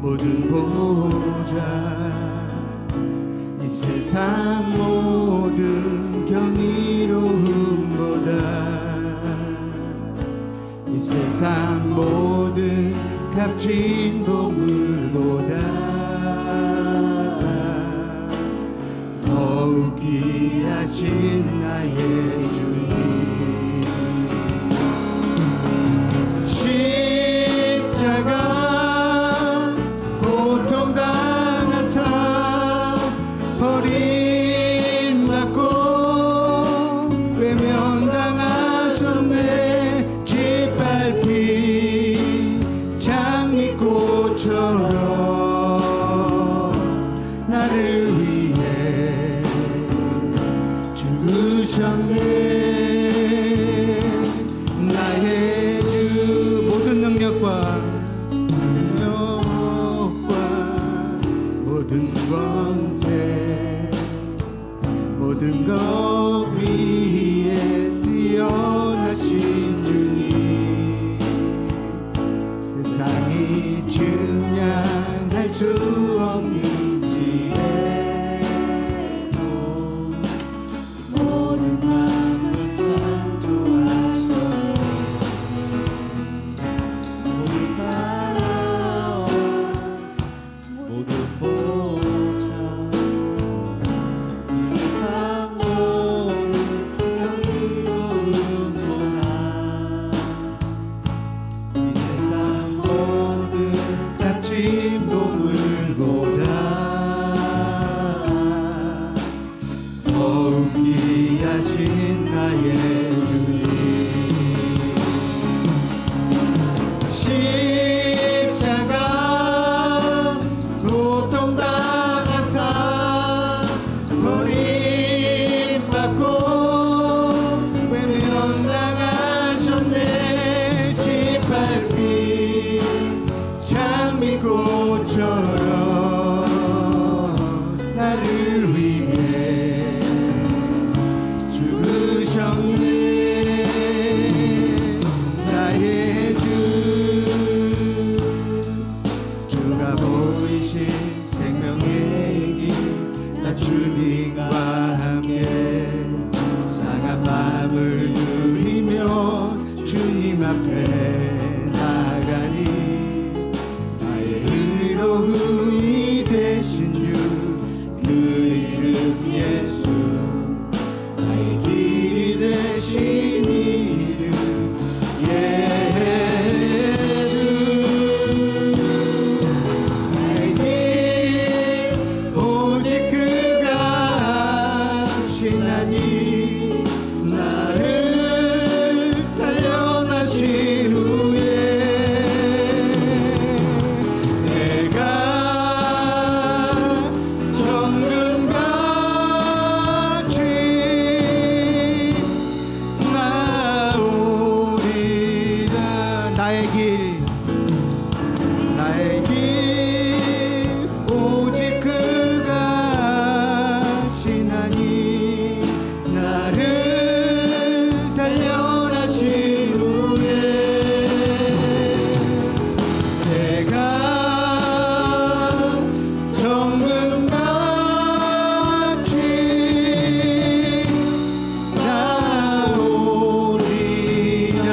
S2: 모든 보좌 이 세상 모든 경이로움보다 이 세상 모든 값진 보물보다 더욱 귀하신 나의 주님. 십자가 고통당하사 버림받고 외면당하셨네. 짓밟힌 장미꽃처럼 나를 위해 죽으셨네. 나의 주 모든 능력과 모든 권세 모든 것 위에 뛰어나신 주님. 세상이 측량할 수 없는 지혜로 모든 마음을 창조하셨네. 모든 나라와 모든 보좌 이 세상 모든 영이로움보다 이 세상 모든 값진 보물보다 더욱 귀하신 나의 주님. 십자가 고통당하사 버림받고 외면당하셨네. 짓밟힌 장미꽃처럼 나를 위해 죽으셨네. 정리 나의 주 주가 보이신 생명의 길 나 주님과 함께 상한 마음을 누리며 주님 앞에 나가니 나의 의로움이 되신 주 그 이름 예수 나의 길이 되신 이름 예수 나의 길 오직 그가 하시나니 나를 단련하신 후에 내가 정금같이 나오리라 나의 길 오직 그가 하시나니 나를 단련하신 후에 내가 정금같이 나오리라.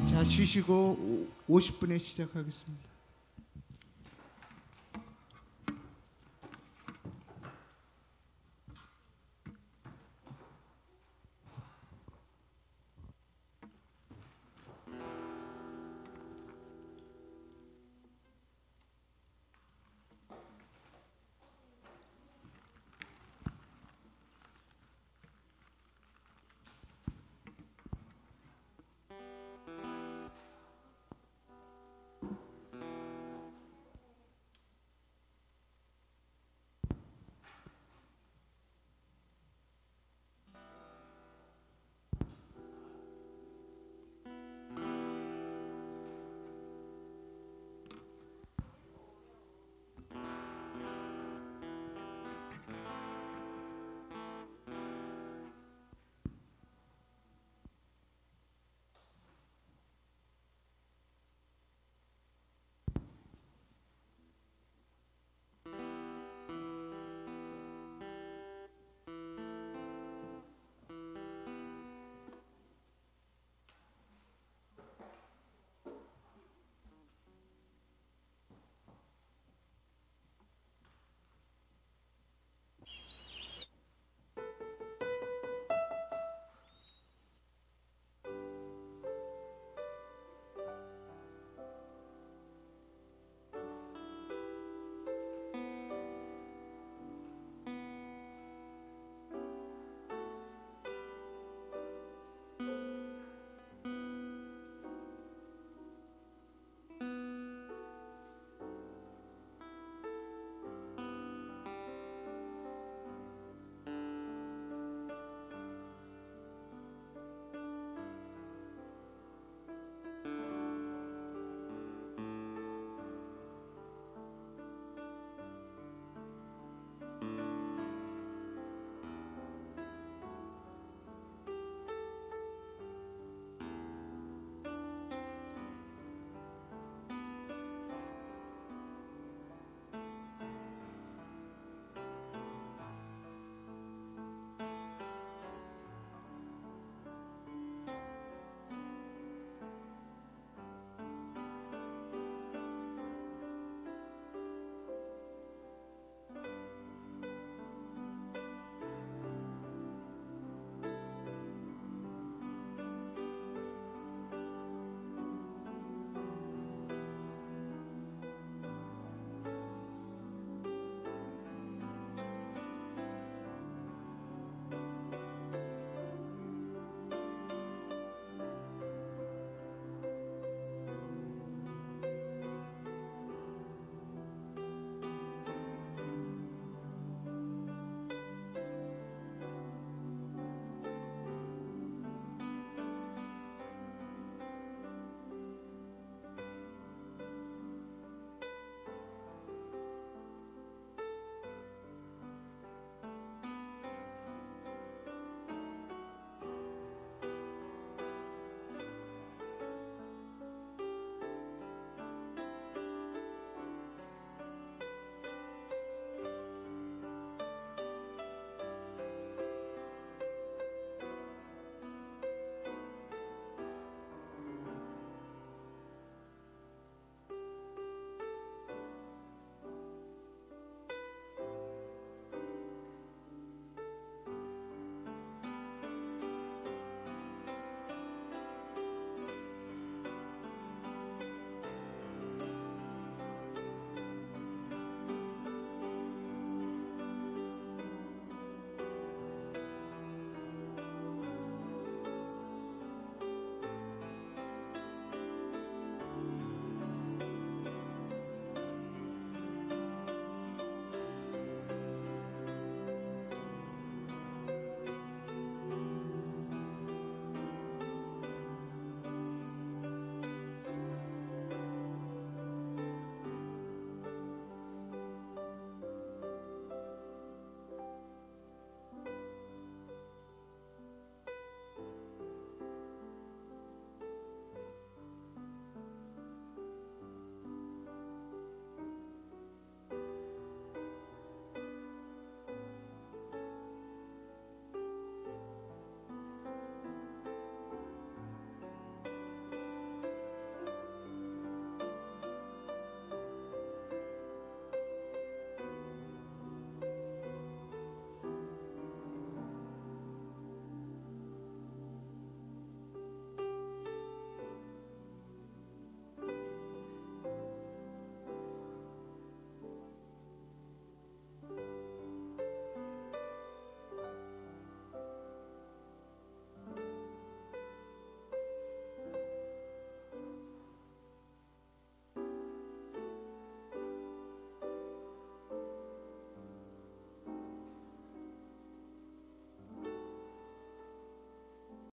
S2: 자, 쉬시고 50분에 시작하겠습니다.